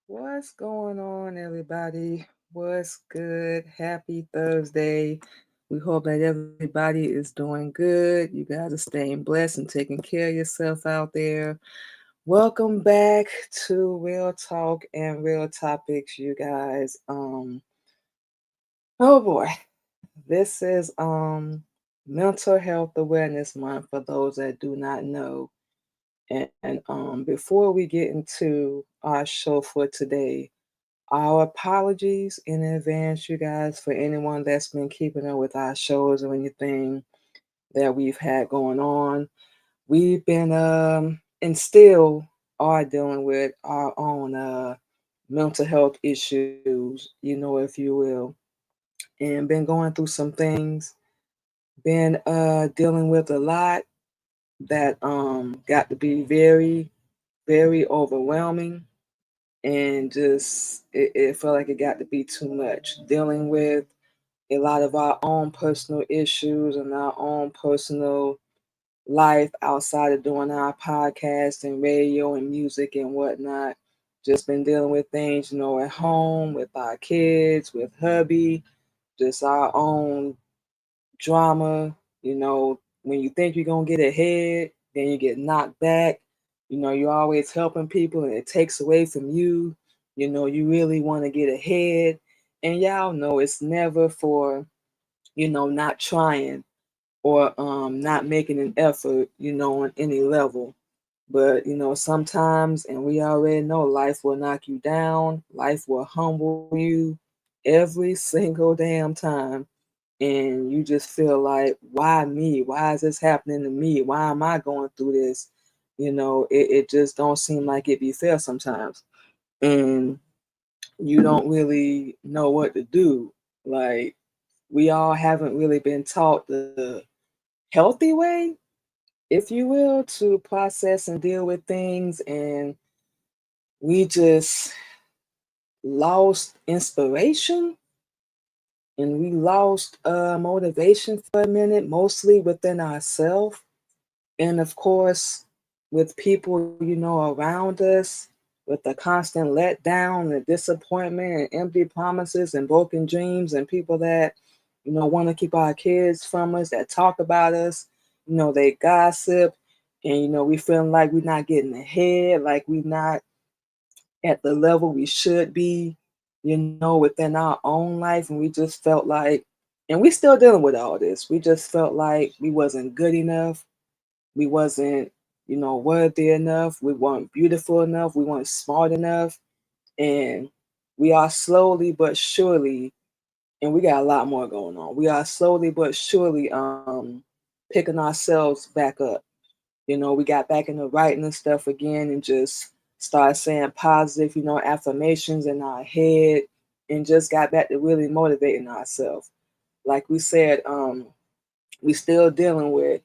What's going on, everybody? What's good? Happy Thursday. We hope that everybody is doing good. You guys are staying blessed and taking care of yourself out there. Welcome back to Real Talk and Real Topics, you guys. Oh boy, this is Mental Health Awareness Month for those that do not know. And before we get into our show for today, our apologies in advance, you guys, for anyone that's been keeping up with our shows or anything that we've had going on. We've been and still are dealing with our own mental health issues, if you will, and been going through some things, been dealing with a lot that got to be very, very overwhelming, and just it felt like it got to be too much dealing with a lot of our own personal issues and our own personal life outside of doing our podcast and radio and music and whatnot. Just been dealing with things, at home with our kids, with hubby, just our own drama. When you think you're gonna get ahead, then you get knocked back. You're always helping people and it takes away from you. You really want to get ahead. And y'all know it's never for, not trying or not making an effort, on any level. But sometimes, and we already know, life will knock you down, life will humble you every single damn time, and you just feel like, why me? Why is this happening to me? Why am I going through this? It just don't seem like it be fair sometimes, and you don't really know what to do. Like, we all haven't really been taught the healthy way, if you will, to process and deal with things, and we just lost inspiration, and we lost motivation for a minute, mostly within ourselves. And of course, with people, around us, with the constant letdown, the disappointment, and empty promises, and broken dreams, and people that, want to keep our kids from us, that talk about us, they gossip, and, we feeling like we're not getting ahead, like we're not at the level we should be, within our own life. And we just felt like, and we still dealing with all this, we just felt like we wasn't good enough, we wasn't, worthy enough, we weren't beautiful enough, we weren't smart enough. And we are slowly but surely, and we got a lot more going on, we are slowly but surely picking ourselves back up. We got back into writing and stuff again, and just started saying positive, affirmations in our head, and just got back to really motivating ourselves. Like we said, we still dealing with,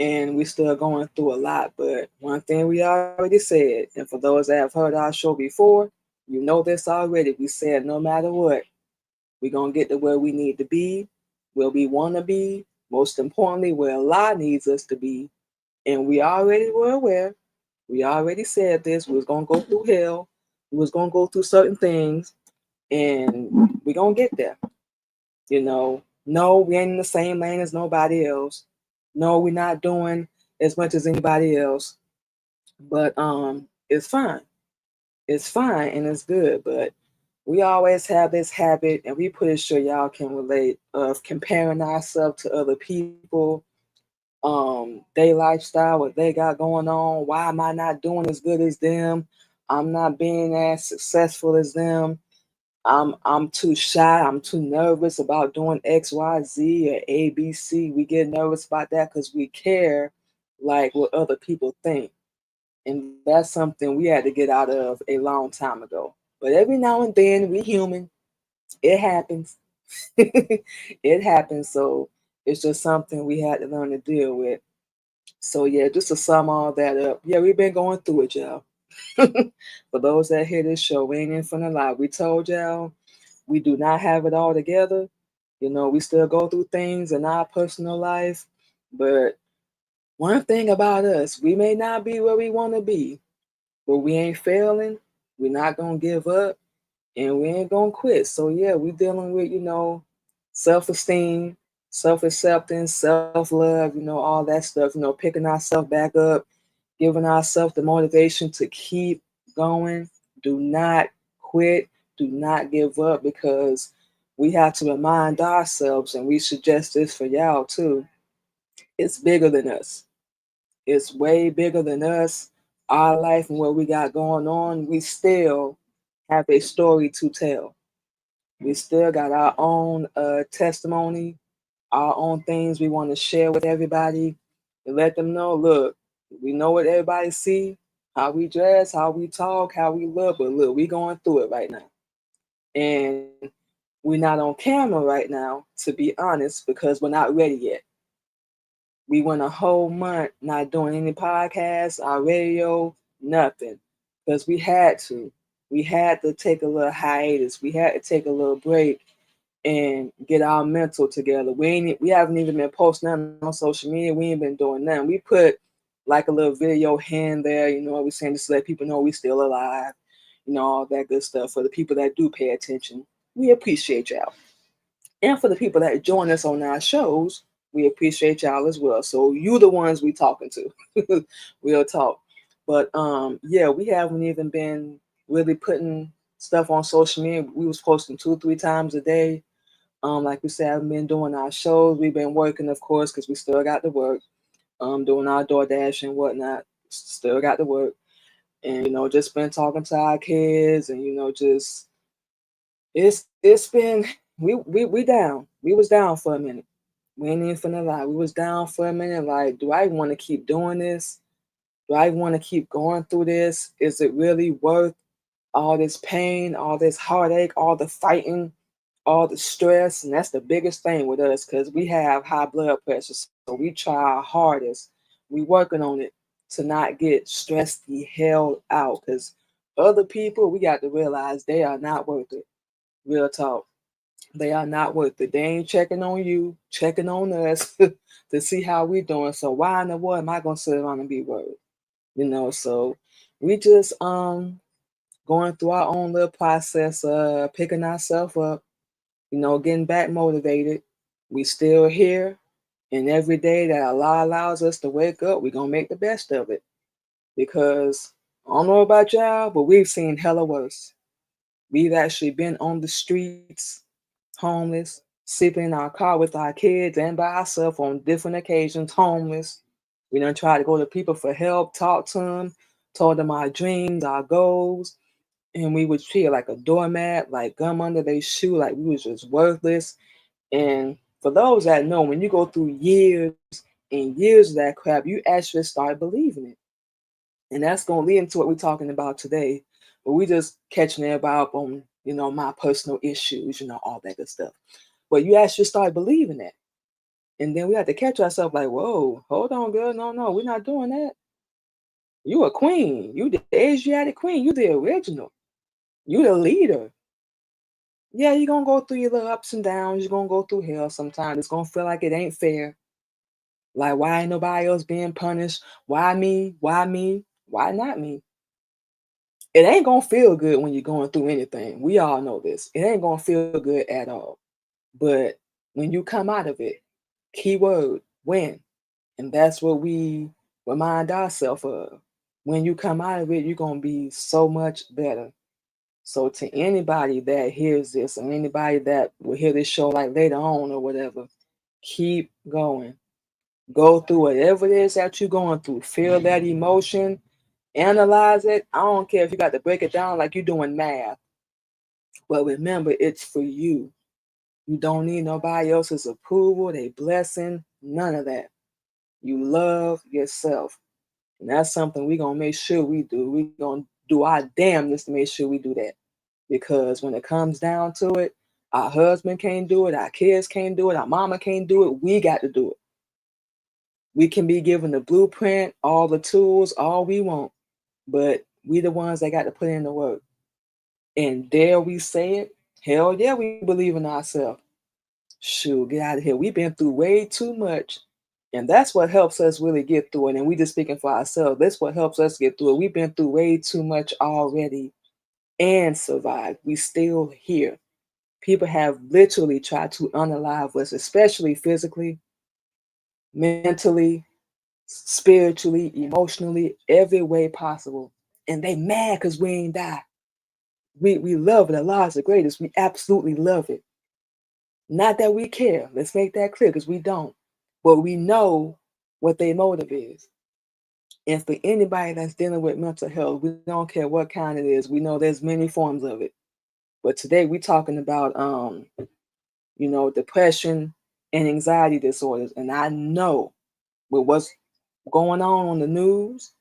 and we still going through a lot. But one thing we already said, and for those that have heard our show before, you know this already. We said no matter what, we're gonna get to where we need to be, where we want to be. Most importantly, where Allah needs us to be, and we already were aware. We already said this. We was gonna go through hell. We was gonna go through certain things, and we gonna get there. No, we ain't in the same lane as nobody else. No, we're not doing as much as anybody else. But it's fine. It's fine and it's good. But we always have this habit, and we pretty sure y'all can relate, of comparing ourselves to other people, their lifestyle, what they got going on. Why am I not doing as good as them? I'm not being as successful as them. I'm too shy. I'm too nervous about doing X, Y, Z, or A, B, C. We get nervous about that because we care, like what other people think, and that's something we had to get out of a long time ago. But every now and then, we human. It happens. It happens. So it's just something we had to learn to deal with. So yeah, just to sum all that up, yeah, we've been going through it, y'all. For those that hear this show, we ain't in front of lie. We told y'all we do not have it all together. We still go through things in our personal life. But one thing about us, we may not be where we want to be, but we ain't failing. We're not gonna give up and we ain't gonna quit. So yeah, we dealing with, self-esteem, self-acceptance, self-love, all that stuff, picking ourselves back up, giving ourselves the motivation to keep going. Do not quit. Do not give up because we have to remind ourselves, and we suggest this for y'all too. It's bigger than us. It's way bigger than us. Our life and what we got going on, we still have a story to tell. We still got our own testimony, our own things we want to share with everybody and let them know, look, we know what everybody see, how we dress, how we talk, how we look, but look, we going through it right now. And we're not on camera right now, to be honest, because we're not ready yet. We went a whole month not doing any podcasts, our radio, nothing, because we had to. We had to take a little hiatus. We had to take a little break and get our mental together. We haven't even been posting nothing on social media. We ain't been doing nothing. We put like a little video hand there, we saying just to let people know we still alive, all that good stuff. For the people that do pay attention, we appreciate y'all. And for the people that join us on our shows, we appreciate y'all as well. So you the ones we talking to. We'll talk. But yeah, we haven't even been really putting stuff on social media. We was posting 2-3 times a day. Like we said, I've been doing our shows. We've been working, of course, because we still got to work. Doing our DoorDash and whatnot. Still got to work. And just been talking to our kids, and just it's been we down. We was down for a minute. We ain't even finna lie. We was down for a minute. Like, do I want to keep doing this? Do I want to keep going through this? Is it really worth all this pain, all this heartache, all the fighting, all the stress? And that's the biggest thing with us because we have high blood pressure. So we try our hardest. We working on it to not get stressed the hell out because other people, we got to realize they are not worth it. Real talk. They are not worth it. They ain't checking on you, checking on us to see how we doing. So why in the world am I gonna sit around and be worried? So we just going through our own little process, picking ourselves up, getting back motivated. We still here, and every day that Allah allows us to wake up, we're gonna make the best of it. Because I don't know about y'all, but we've seen hella worse. We've actually been on the streets, homeless, sleeping in our car with our kids and by ourselves on different occasions, homeless. We done tried to go to people for help, talk to them, told them our dreams, our goals, and we would feel like a doormat, like gum under their shoe, like we was just worthless. And for those that know, when you go through years and years of that crap, you actually start believing it. And that's gonna lead into what we're talking about today. But we just catching everybody up on, my personal issues, all that good stuff. But you actually start believing that. And then we have to catch ourselves like, whoa, hold on, girl. No, no, we're not doing that. You a queen. You the Asiatic queen. You the original. You the leader. Yeah, you're gonna go through your little ups and downs. You're gonna go through hell sometimes. It's gonna feel like it ain't fair. Like, why ain't nobody else being punished? Why me? Why me? Why not me? It ain't gonna feel good when you're going through anything. We all know this. It ain't gonna feel good at all. But when you come out of it, keyword win. And that's what we remind ourselves of. When you come out of it, you're gonna be so much better. So to anybody that hears this or anybody that will hear this show like later on or whatever, keep going. Go through whatever it is that you're going through. Feel that emotion, analyze it. I don't care if you got to break it down like you're doing math. But remember, it's for you. You don't need nobody else's approval, they blessing, none of that. You love yourself. And that's something we're going to make sure we do. We're going to do our damnness to make sure we do that. Because when it comes down to it, our husband can't do it, our kids can't do it, our mama can't do it. We got to do it. We can be given the blueprint, all the tools, all we want. But we the ones that got to put in the work. And dare we say it? Hell yeah, we believe in ourselves. Shoot, get out of here. We've been through way too much. And that's what helps us really get through it. And we just speaking for ourselves. That's what helps us get through it. We've been through way too much already. and survived. We still here. People have literally tried to unalive us, especially physically, mentally, spiritually, emotionally, every way possible. And they mad because we ain't die. We love it. Allah is the greatest. We absolutely love it. Not that we care. Let's make that clear because we don't. But we know what their motive is. And for anybody that's dealing with mental health, we don't care what kind it is. We know there's many forms of it. But today we're talking about depression and anxiety disorders. And I know with what's going on the news,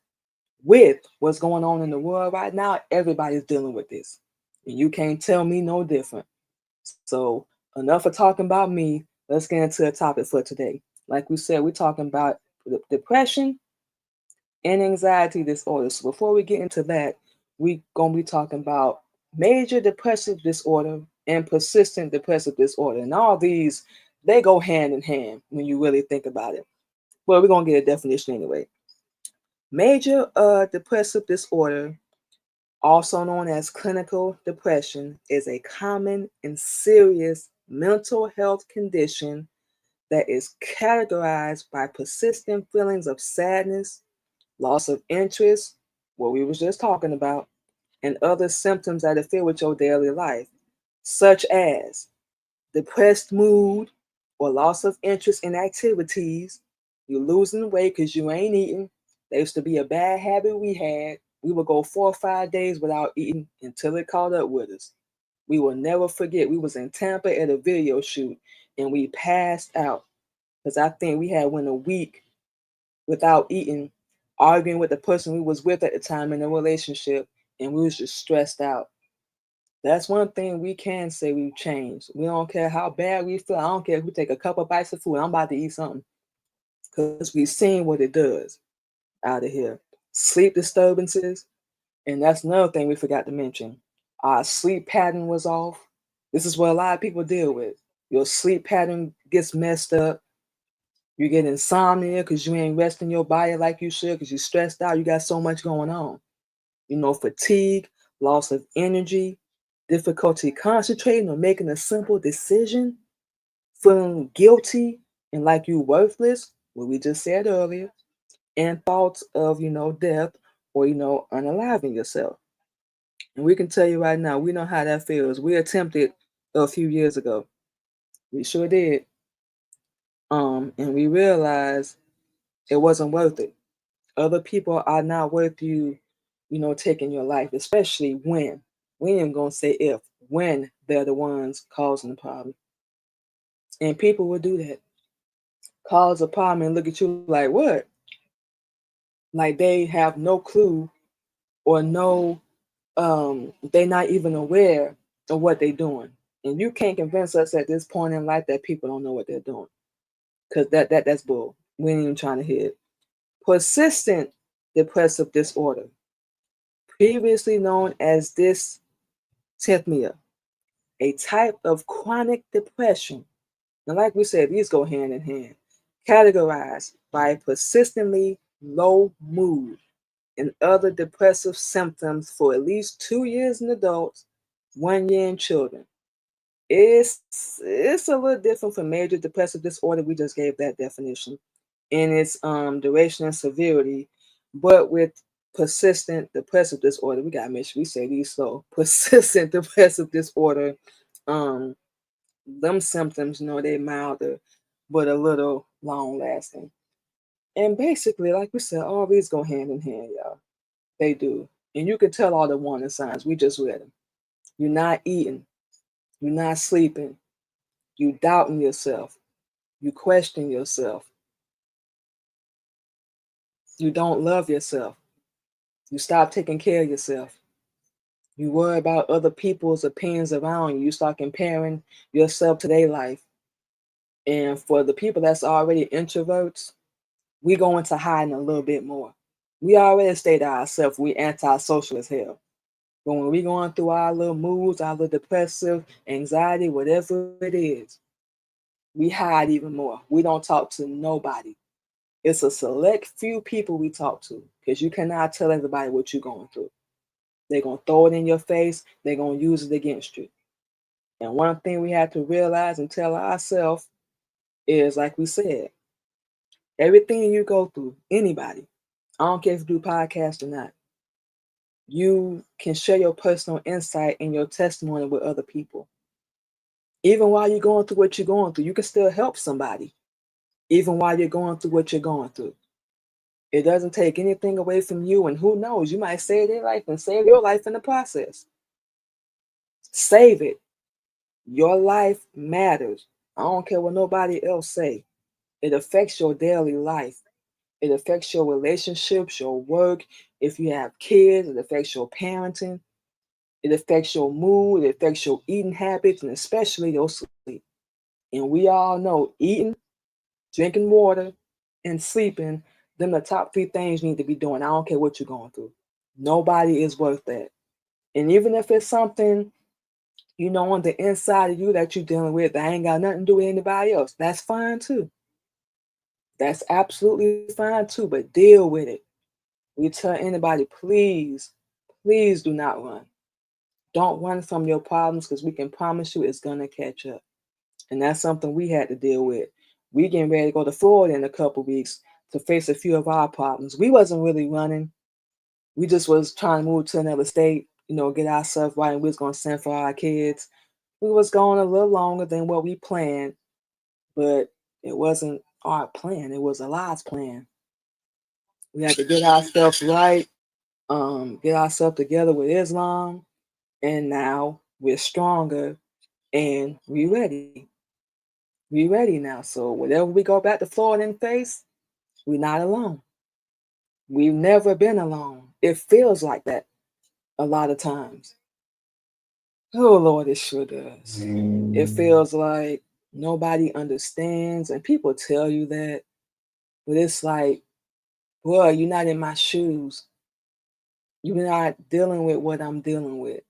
with what's going on in the world right now, everybody's dealing with this. And you can't tell me no different. So enough of talking about me. Let's get into the topic for today. Like we said, we're talking about depression and anxiety disorders. So before we get into that, we're gonna be talking about major depressive disorder and persistent depressive disorder. And all these, they go hand in hand when you really think about it. Well, we're gonna get a definition anyway. Major depressive disorder, also known as clinical depression, is a common and serious mental health condition that is categorized by persistent feelings of sadness, loss of interest, what we was just talking about, and other symptoms that interfere with your daily life, such as depressed mood or loss of interest in activities. You're losing weight because you ain't eating. There used to be a bad habit we had. We would go 4 or 5 days without eating until it caught up with us. We will never forget. We was in Tampa at a video shoot and we passed out because I think we had went a week without eating, arguing with the person we was with at the time in a relationship, and we was just stressed out. That's one thing we can say we've changed. We don't care how bad we feel. I don't care if we take a couple bites of food. I'm about to eat something because we've seen what it does out of here. Sleep disturbances, and that's another thing we forgot to mention. Our sleep pattern was off. This is what a lot of people deal with. Your sleep pattern gets messed up. You get insomnia because you ain't resting your body like you should because you're stressed out. You got so much going on. Fatigue, loss of energy, difficulty concentrating or making a simple decision, feeling guilty and like you worthless, what we just said earlier, and thoughts of, death or, unaliving yourself. And we can tell you right now, we know how that feels. We attempted a few years ago. We sure did. And we realized it wasn't worth it. Other people are not worth you, taking your life, especially when. We ain't gonna say if, when they're the ones causing the problem. And people will do that. Cause a problem and look at you like what? Like they have no clue or no they're not even aware of what they're doing. And you can't convince us at this point in life that people don't know what they're doing. Cause that's bull. We ain't even trying to hear it. Persistent depressive disorder, previously known as dysthymia, a type of chronic depression. And like we said, these go hand in hand, categorized by persistently low mood and other depressive symptoms for at least 2 years in adults, 1 year in children. It's a little different from major depressive disorder. We just gave that definition in its duration and severity, but with persistent depressive disorder, we gotta make sure we say these slow. Persistent depressive disorder, um, them symptoms, they milder, but a little long lasting. And basically, like we said, all these go hand in hand, y'all. They do. And you can tell all the warning signs. We just read them. You're not eating. You're not sleeping. You doubting yourself. You question yourself. You don't love yourself. You stop taking care of yourself. You worry about other people's opinions around you. You start comparing yourself to their life. And for the people that's already introverts, we go into hiding a little bit more. We already stay to ourselves. We antisocial as hell. But when we going through our little moods, our little depressive, anxiety, whatever it is, we hide even more. We don't talk to nobody. It's a select few people we talk to because you cannot tell everybody what you're going through. They're going to throw it in your face. They're going to use it against you. And one thing we have to realize and tell ourselves is, like we said, everything you go through, anybody, I don't care if you do podcast or not, you can share your personal insight and your testimony with other people. Even while you're going through what you're going through, you can still help somebody, even while you're going through what you're going through. It doesn't take anything away from you, and who knows, you might save their life and save your life in the process. Save it. Your life matters. I don't care what nobody else say. It affects your daily life. It affects your relationships, your work. If you have kids, it affects your parenting. It affects your mood. It affects your eating habits, and especially your sleep. And we all know eating, drinking water, and sleeping, them the top three things you need to be doing. I don't care what you're going through. Nobody is worth that. And even if it's something, on the inside of you that you're dealing with, that ain't got nothing to do with anybody else, that's fine too. That's absolutely fine too, but deal with it. We tell anybody, please, please do not run. Don't run from your problems, because we can promise you it's going to catch up. And that's something we had to deal with. We getting ready to go to Florida in a couple weeks to face a few of our problems. We wasn't really running. We just was trying to move to another state, get ourselves right, and we was going to send for our kids. We was going a little longer than what we planned, but it wasn't our plan. It was Allah's plan. We had to get ourselves right, get ourselves together with Islam, and now we're stronger and we ready. We ready now. So whatever we go back to Florida and face, we're not alone. We've never been alone. It feels like that a lot of times. Oh Lord, it sure does. It feels like nobody understands, and people tell you that, but it's like, boy, you're not in my shoes. You're not dealing with what I'm dealing with.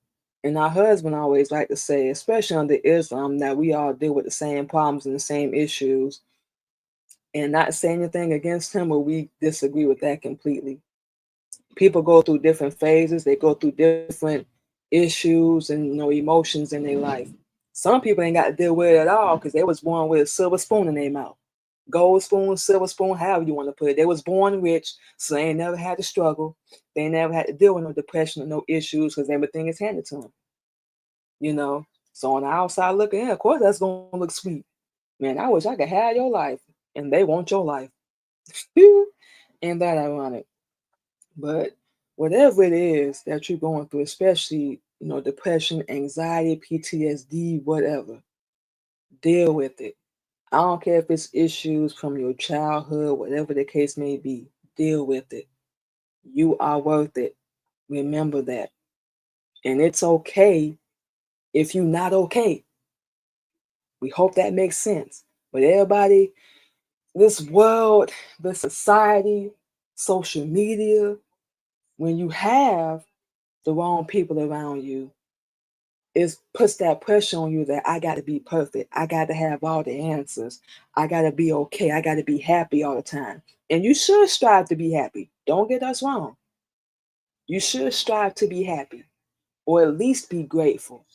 And our husband always like to say, especially under Islam, that we all deal with the same problems and the same issues. And not saying anything against him, but we disagree with that completely. People go through different phases, they go through different issues and emotions in their life. Some people ain't got to deal with it at all because they was born with a silver spoon in their mouth. Gold spoon, silver spoon, however you want to put it. They was born rich, so they ain't never had to struggle. They ain't never had to deal with no depression or no issues because everything is handed to them. you know. So on the outside looking in, of course that's gonna look sweet. Man, I wish I could have your life. And they want your life. Ain't that ironic? But whatever it is that you're going through, especially, depression, anxiety, PTSD, whatever, deal with it. I don't care if it's issues from your childhood, whatever the case may be, deal with it. You are worth it. Remember that. And it's okay if you're not okay. We hope that makes sense. But everybody, this world, this society, social media, when you have the wrong people around you, it puts that pressure on you that I got to be perfect. I got to have all the answers. I got to be okay. I got to be happy all the time. And you should strive to be happy. Don't get us wrong. You should strive to be happy or at least be grateful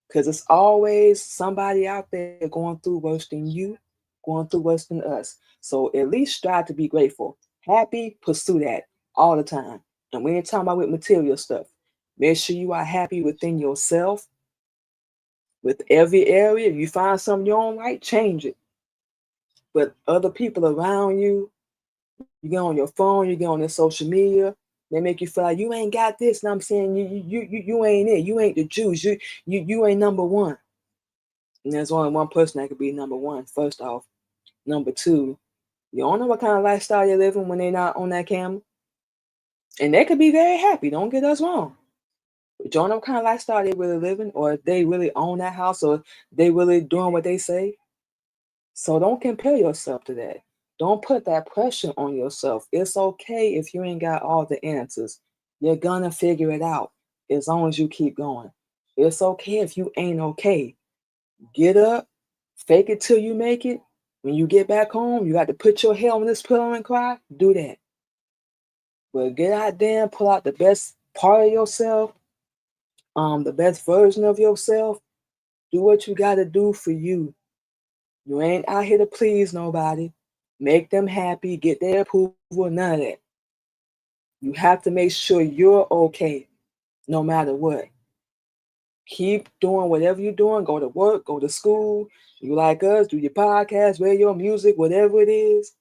because it's always somebody out there going through worse than you, going through worse than us. So at least strive to be grateful. Happy, pursue that all the time. And we ain't talking about with material stuff. Make sure you are happy within yourself, with every area. If you find something you don't like, change it. But other people around you, you get on your phone, you get on their social media, they make you feel like you ain't got this. And I'm saying you ain't it. You ain't the juice. You ain't number one. And there's only one person that could be number one, first off. Number two, you don't know what kind of lifestyle you're living when they're not on that camera. And they could be very happy, don't get us wrong. But you don't know what kind of lifestyle they really living, or if they really own that house, or they really doing what they say. So don't compare yourself to that. Don't put that pressure on yourself. It's okay if you ain't got all the answers. You're gonna figure it out as long as you keep going. It's okay if you ain't okay. Get up, fake it till you make it. When you get back home, you got to put your head on this pillow and cry. Do that. But get out there and pull out the best part of yourself, the best version of yourself, do what you got to do for you. You ain't out here to please nobody, make them happy, get their approval, none of that. You have to make sure you're okay no matter what. Keep doing whatever you're doing. Go to work, go to school. You like us, do your podcast, radio, music, whatever it is.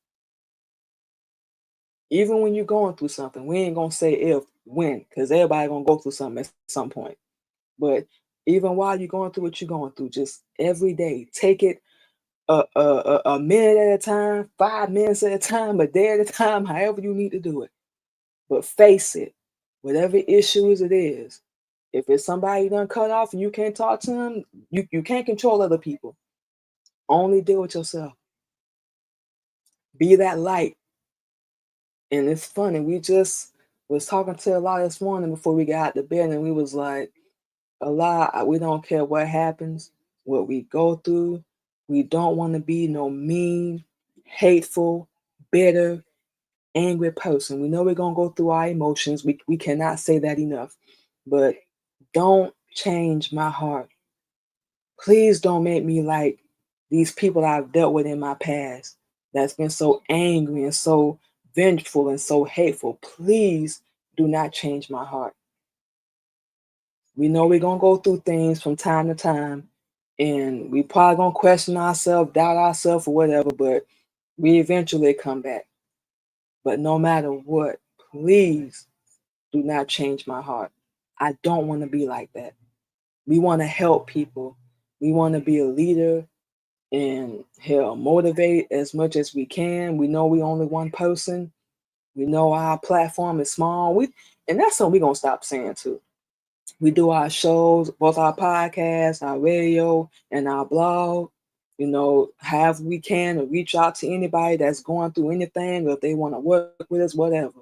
Even when you're going through something, we ain't gonna say if, when, because everybody gonna go through something at some point. But even while you're going through what you're going through, just every day, take it a minute at a time, 5 minutes at a time, a day at a time, however you need to do it. But face it, whatever issues it is. If it's somebody you done cut off and you can't talk to them, you can't control other people. Only deal with yourself. Be that light. And it's funny, we just was talking to a lot this morning before we got out to bed, and we was like, a lot, we don't care what happens, what we go through. We don't want to be no mean, hateful, bitter, angry person. We know we're gonna go through our emotions. We cannot say that enough. But don't change my heart. Please don't make me like these people I've dealt with in my past that's been so angry and so vengeful and so hateful. Please do not change my heart. We know we're gonna go through things from time to time, and we probably gonna question ourselves, doubt ourselves, or whatever, but we eventually come back. But no matter what, please do not change my heart. I don't want to be like that. We want to help people. We want to be a leader and hell motivate as much as we can. We know we only one person. We know our platform is small. And that's something we're gonna stop saying too. We do our shows, both our podcast, our radio, and our blog. However we can to reach out to anybody that's going through anything, or if they want to work with us, whatever,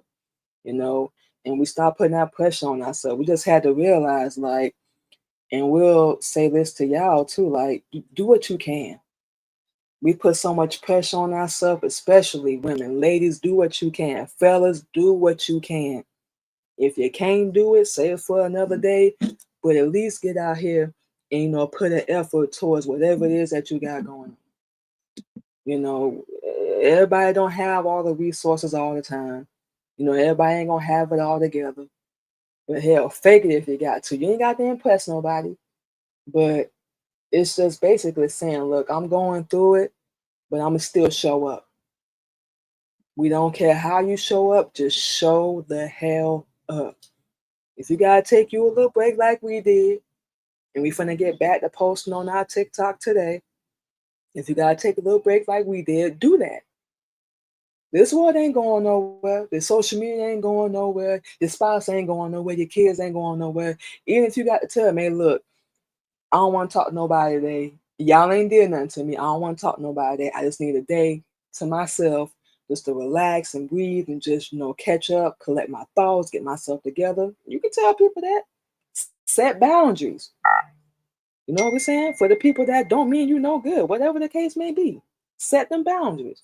you know. And we start putting that pressure on ourselves. We just had to realize, like, and we'll say this to y'all too, like, do what you can. We put so much pressure on ourselves, especially women. Ladies, do what you can. Fellas, do what you can. If you can't do it, save it for another day, but at least get out here and put an effort towards whatever it is that you got going. You know, everybody don't have all the resources all the time. Everybody ain't gonna have it all together. But hell, fake it if you got to. You ain't got to impress nobody. But it's just basically saying, look, I'm going through it, but I'm gonna still show up. We don't care how you show up, just show the hell up. If you gotta take you a little break like we did, and we finna get back to posting on our TikTok today. If you gotta take a little break like we did, do that. This world ain't going nowhere. The social media ain't going nowhere. Your spouse ain't going nowhere. Your kids ain't going nowhere. Even if you got to tell them, hey, look, I don't want to talk to nobody today. Y'all ain't did nothing to me. I don't want to talk to nobody today. I just need a day to myself just to relax and breathe and just, catch up, collect my thoughts, get myself together. You can tell people that. Set boundaries. You know what we're saying? For the people that don't mean you no good, whatever the case may be, set them boundaries.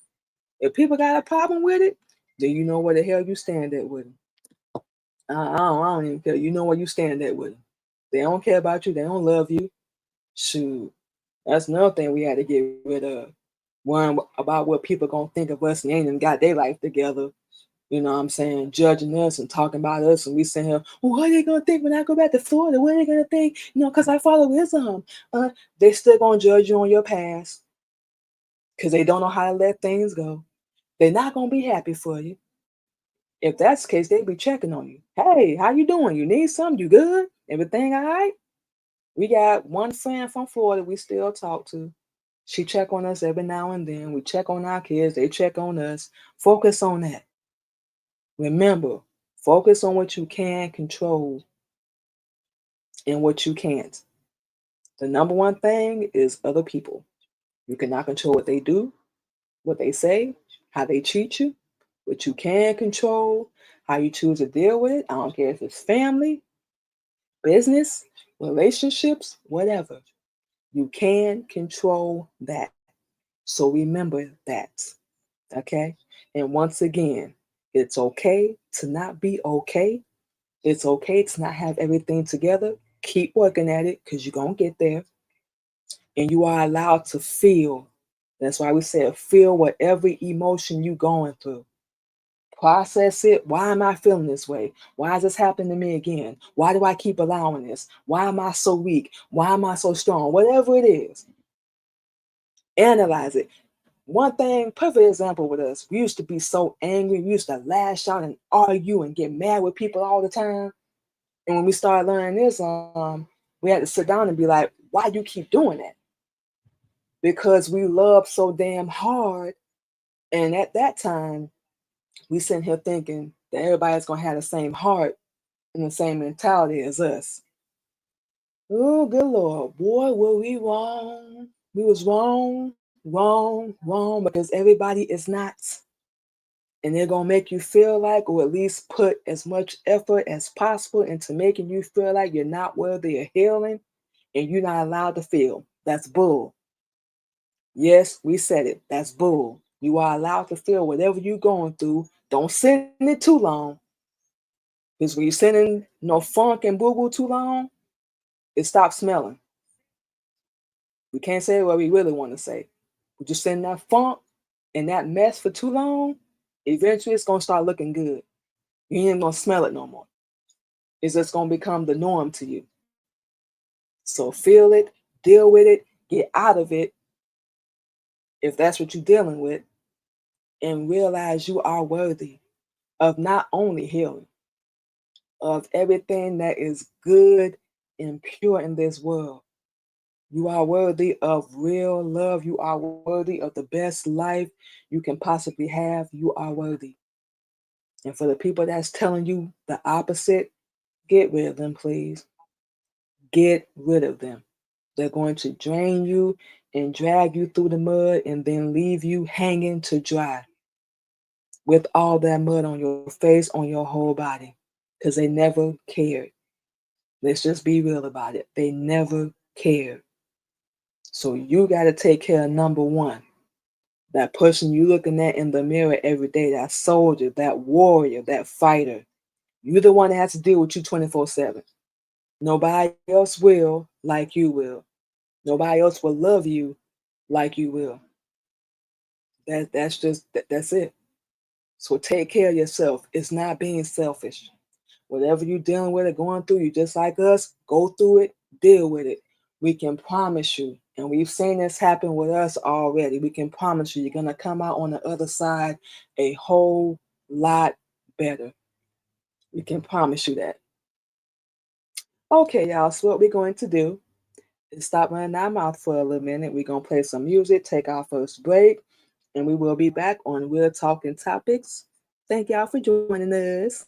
If people got a problem with it, then you know where the hell you stand at with them. I don't even care. You know where you stand at with them. They don't care about you. They don't love you. Shoot, that's another thing we had to get rid of. Worrying about what people gonna think of us and ain't even got their life together. You know what I'm saying? Judging us and talking about us, and we saying, well, what are they gonna think when I go back to Florida? What are they gonna think? Because I follow Islam. They still gonna judge you on your past because they don't know how to let things go. They're not gonna be happy for you. If that's the case, they be checking on you. Hey, how you doing? You need something? You good? Everything all right? We got one friend from Florida we still talk to. She check on us every now and then. We check on our kids. They check on us. Focus on that. Remember, focus on what you can control and what you can't. The number one thing is other people. You cannot control what they do, what they say, how they treat you. What you can control, how you choose to deal with it. I don't care if it's family, business, relationships, whatever. You can control that. So remember that. Okay? And once again, it's okay to not be okay. It's okay to not have everything together. Keep working at it because you're going to get there. And you are allowed to feel. That's why we said feel whatever emotion you're going through. Process it. Why am I feeling this way? Why is this happening to me again? Why do I keep allowing this? Why am I so weak? Why am I so strong? Whatever it is, analyze it. One thing, perfect example with us, we used to be so angry. We used to lash out and argue and get mad with people all the time. And when we started learning this, we had to sit down and be like, why do you keep doing that? Because we love so damn hard. And at that time, we sitting here thinking that everybody's gonna have the same heart and the same mentality as us. Oh, good Lord, boy, were we wrong. We was wrong, wrong, wrong, because everybody is not. And they're gonna make you feel like, or at least put as much effort as possible into making you feel like you're not worthy of healing and you're not allowed to feel. That's bull. Yes, we said it. That's bull. You are allowed to feel whatever you're going through. Don't sit in it too long. Because when you're sitting no funk and boo boo too long, it stops smelling. We can't say what we really want to say. We just sitting that funk and that mess for too long, eventually it's gonna start looking good. You ain't gonna smell it no more. It's just gonna become the norm to you. So feel it, deal with it, get out of it if that's what you're dealing with, and realize you are worthy of not only healing, of everything that is good and pure in this world. You are worthy of real love. You are worthy of the best life you can possibly have. You are worthy. And for the people that's telling you the opposite, get rid of them, please. Get rid of them. They're going to drain you and drag you through the mud and then leave you hanging to dry with all that mud on your face, on your whole body, because they never cared. Let's just be real about it. They never cared. So you got to take care of number one. That person you looking at in the mirror every day, that soldier, that warrior, that fighter. You're the one that has to deal with you 24/7. Nobody else will like you will. Nobody else will love you like you will. That's it. So take care of yourself. It's not being selfish. Whatever you're dealing with or going through, you just like us, go through it, deal with it. We can promise you, and we've seen this happen with us already. We can promise you, you're going to come out on the other side a whole lot better. We can promise you that. Okay, y'all, so what we're going to do is stop running our mouth for a little minute. We're going to play some music, take our first break, and we will be back on Real Talking Topics. Thank y'all for joining us.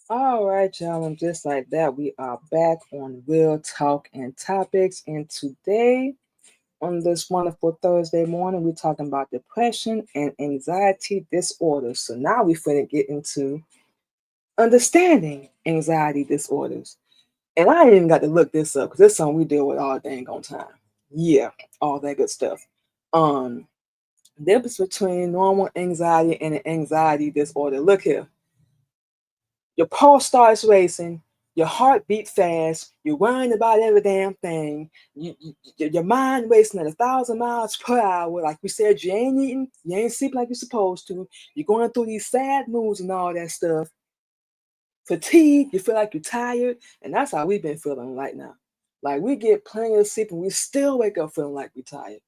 All right, y'all, and just like that, we are back on Real Talk and Topics. And today, on this wonderful Thursday morning, we're talking about depression and anxiety disorders. So now we're finna get into understanding anxiety disorders. And I ain't even got to look this up because it's something we deal with all dang on time. Yeah, all that good stuff. Um, difference between normal anxiety and an anxiety disorder. Look here. Your pulse starts racing, your heart beat fast, you're worrying about every damn thing, your mind racing at 1,000 miles per hour. Like we said, you ain't eating, you ain't sleeping like you're supposed to. You're going through these sad moods and all that stuff. Fatigue, you feel like you're tired, and that's how we've been feeling right now. Like we get plenty of sleep and we still wake up feeling like we're tired.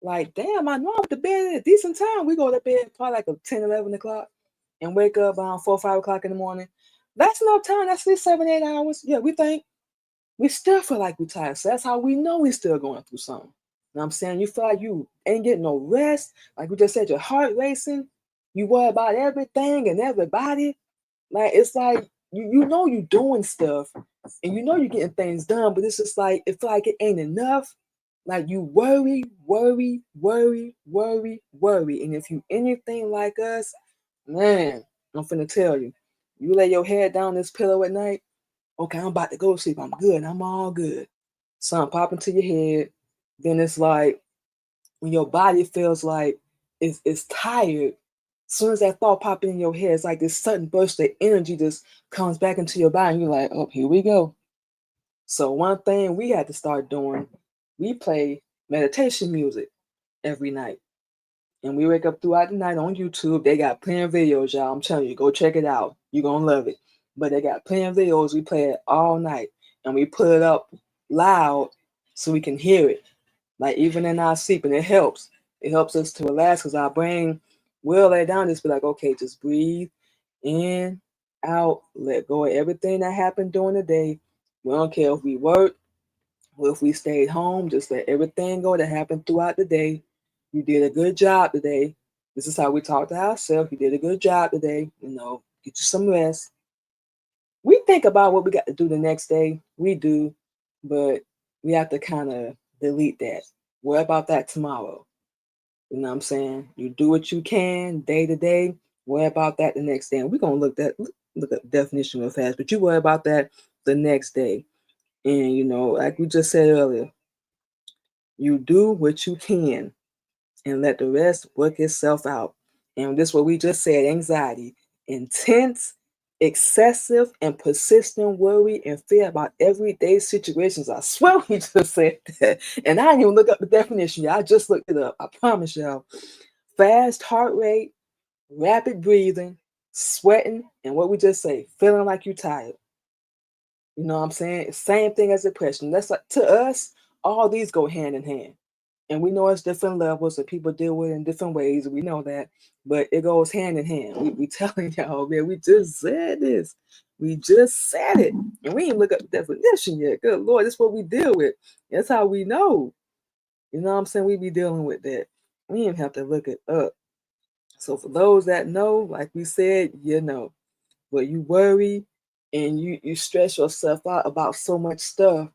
Like, damn, I know I'm to bed at a decent time. We go to bed probably like a 10, 11 o'clock and wake up around 4, 5 o'clock in the morning. That's enough time. That's at least 7, 8 hours. Yeah, we think we still feel like we're tired. So that's how we know we're still going through something. You know what I'm saying? You feel like you ain't getting no rest. Like we just said, your heart racing. You worry about everything and everybody. Like it's like you know you doing stuff and you know you're getting things done, but it's just like it feel like it ain't enough. Like you worry, worry, worry, worry, worry. And if you anything like us, man, I'm finna tell you, you lay your head down this pillow at night, okay, I'm about to go to sleep. I'm good. I'm all good. Something pop into your head. Then it's like when your body feels like it's tired, as soon as that thought pop in your head, it's like this sudden burst of energy just comes back into your body. And you're like, oh, here we go. So one thing we had to start doing, we play meditation music every night. And we wake up throughout the night on YouTube. They got plenty of videos, y'all. I'm telling you, go check it out. You're gonna love it. But they got plenty of videos. We play it all night. And we put it up loud so we can hear it. Like even in our sleep, and it helps. It helps us to relax because our brain will lay down, just be like, okay, just breathe in, out, let go of everything that happened during the day. We don't care if we work or if we stayed home, just let everything go that happened throughout the day. You did a good job today. This is how we talk to ourselves. You did a good job today. Get you some rest. We think about what we got to do the next day. We do, but we have to kind of delete that. Worry about that tomorrow. You know what I'm saying? You do what you can day to day. Worry about that the next day. And we're gonna look at the definition real fast, but you worry about that the next day. And like we just said earlier, you do what you can and let the rest work itself out. And this is what we just said, anxiety, intense, excessive, and persistent worry and fear about everyday situations. I swear we just said that. And I didn't even look up the definition, y'all. I just looked it up. I promise y'all. Fast heart rate, rapid breathing, sweating, and what we just say, feeling like you're tired. You know what I'm saying? Same thing as depression. That's like to us, all these go hand in hand. And we know it's different levels and people deal with it in different ways. We know that, but it goes hand in hand. We telling y'all, man, we just said this. We just said it. And we ain't look up the definition yet. Good Lord, that's what we deal with. That's how we know. You know what I'm saying? We be dealing with that. We didn't have to look it up. So for those that know, like we said, you know, where you worry and you stress yourself out about so much stuff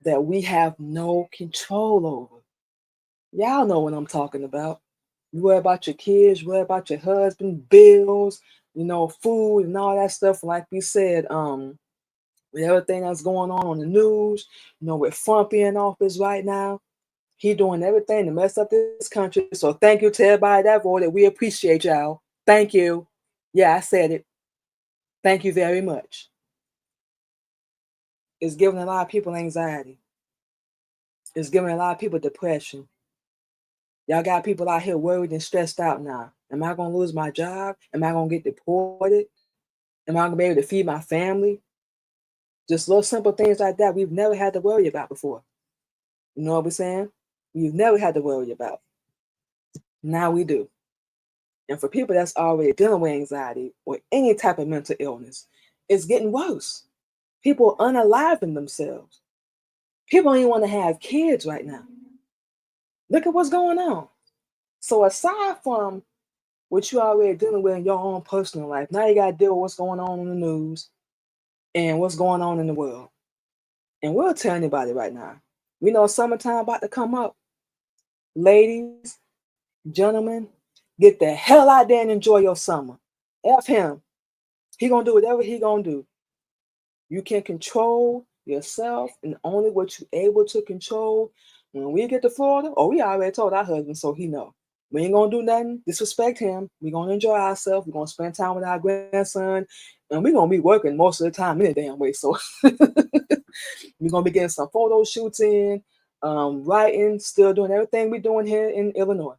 that we have no control over. Y'all know what I'm talking about. You worry about your kids, you worry about your husband, bills, food and all that stuff. Like we said, with everything that's going on the news, with Trump in office right now, he doing everything to mess up this country. So thank you to everybody that voted. We appreciate y'all. Thank you. Yeah, I said it. Thank you very much. It's giving a lot of people anxiety. It's giving a lot of people depression. Y'all got people out here worried and stressed out now. Am I gonna lose my job? Am I gonna get deported? Am I gonna be able to feed my family? Just little simple things like that we've never had to worry about before. You know what we're saying? We've never had to worry about. Now we do. And for people that's already dealing with anxiety or any type of mental illness, it's getting worse. People are unaliving themselves. People don't even want to have kids right now. Look at what's going on. So aside from what you already dealing with in your own personal life, now you got to deal with what's going on in the news. and what's going on in the world. And we'll tell anybody right now. We know summertime about to come up. Ladies, gentlemen, get the hell out there and enjoy your summer. F him. He gonna do whatever he gonna do. You can control yourself and only what you're able to control. When we get to Florida, oh, we already told our husband, so he know. We ain't gonna do nothing, disrespect him. We gonna enjoy ourselves. We gonna spend time with our grandson, and we gonna be working most of the time any damn way. So we're gonna be getting some photo shoots in, writing, still doing everything we're doing here in Illinois,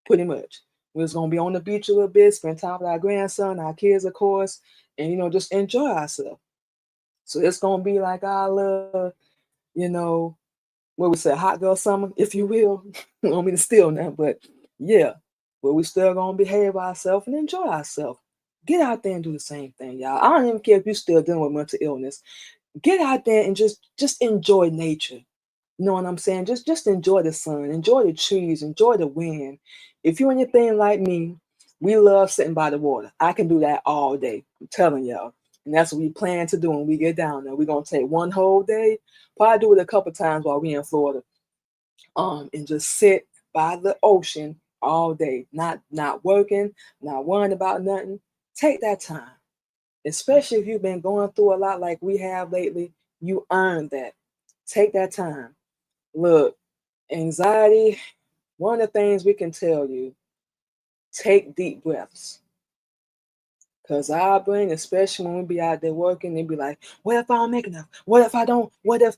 pretty much. We're just gonna be on the beach a little bit, spend time with our grandson, our kids, of course, and just enjoy ourselves. So it's gonna be like our little, you know, what we say, hot girl summer, if you will. I don't mean to steal now, but yeah, but we still gonna behave ourselves and enjoy ourselves. Get out there and do the same thing, y'all. I don't even care if you're still dealing with mental illness. Get out there and just enjoy nature. You know what I'm saying? Just enjoy the sun, enjoy the trees, enjoy the wind. If you're anything like me, we love sitting by the water. I can do that all day. I'm telling y'all. And that's what we plan to do when we get down there. We're gonna take one whole day, probably do it a couple times while we in Florida. And just sit by the ocean all day. Not working, not worrying about nothing. Take that time. Especially if you've been going through a lot like we have lately, you earned that. Take that time. Look, anxiety, one of the things we can tell you, take deep breaths. Because our brain, especially when we be out there working, they be like, what if I don't make enough? What if I don't? What if?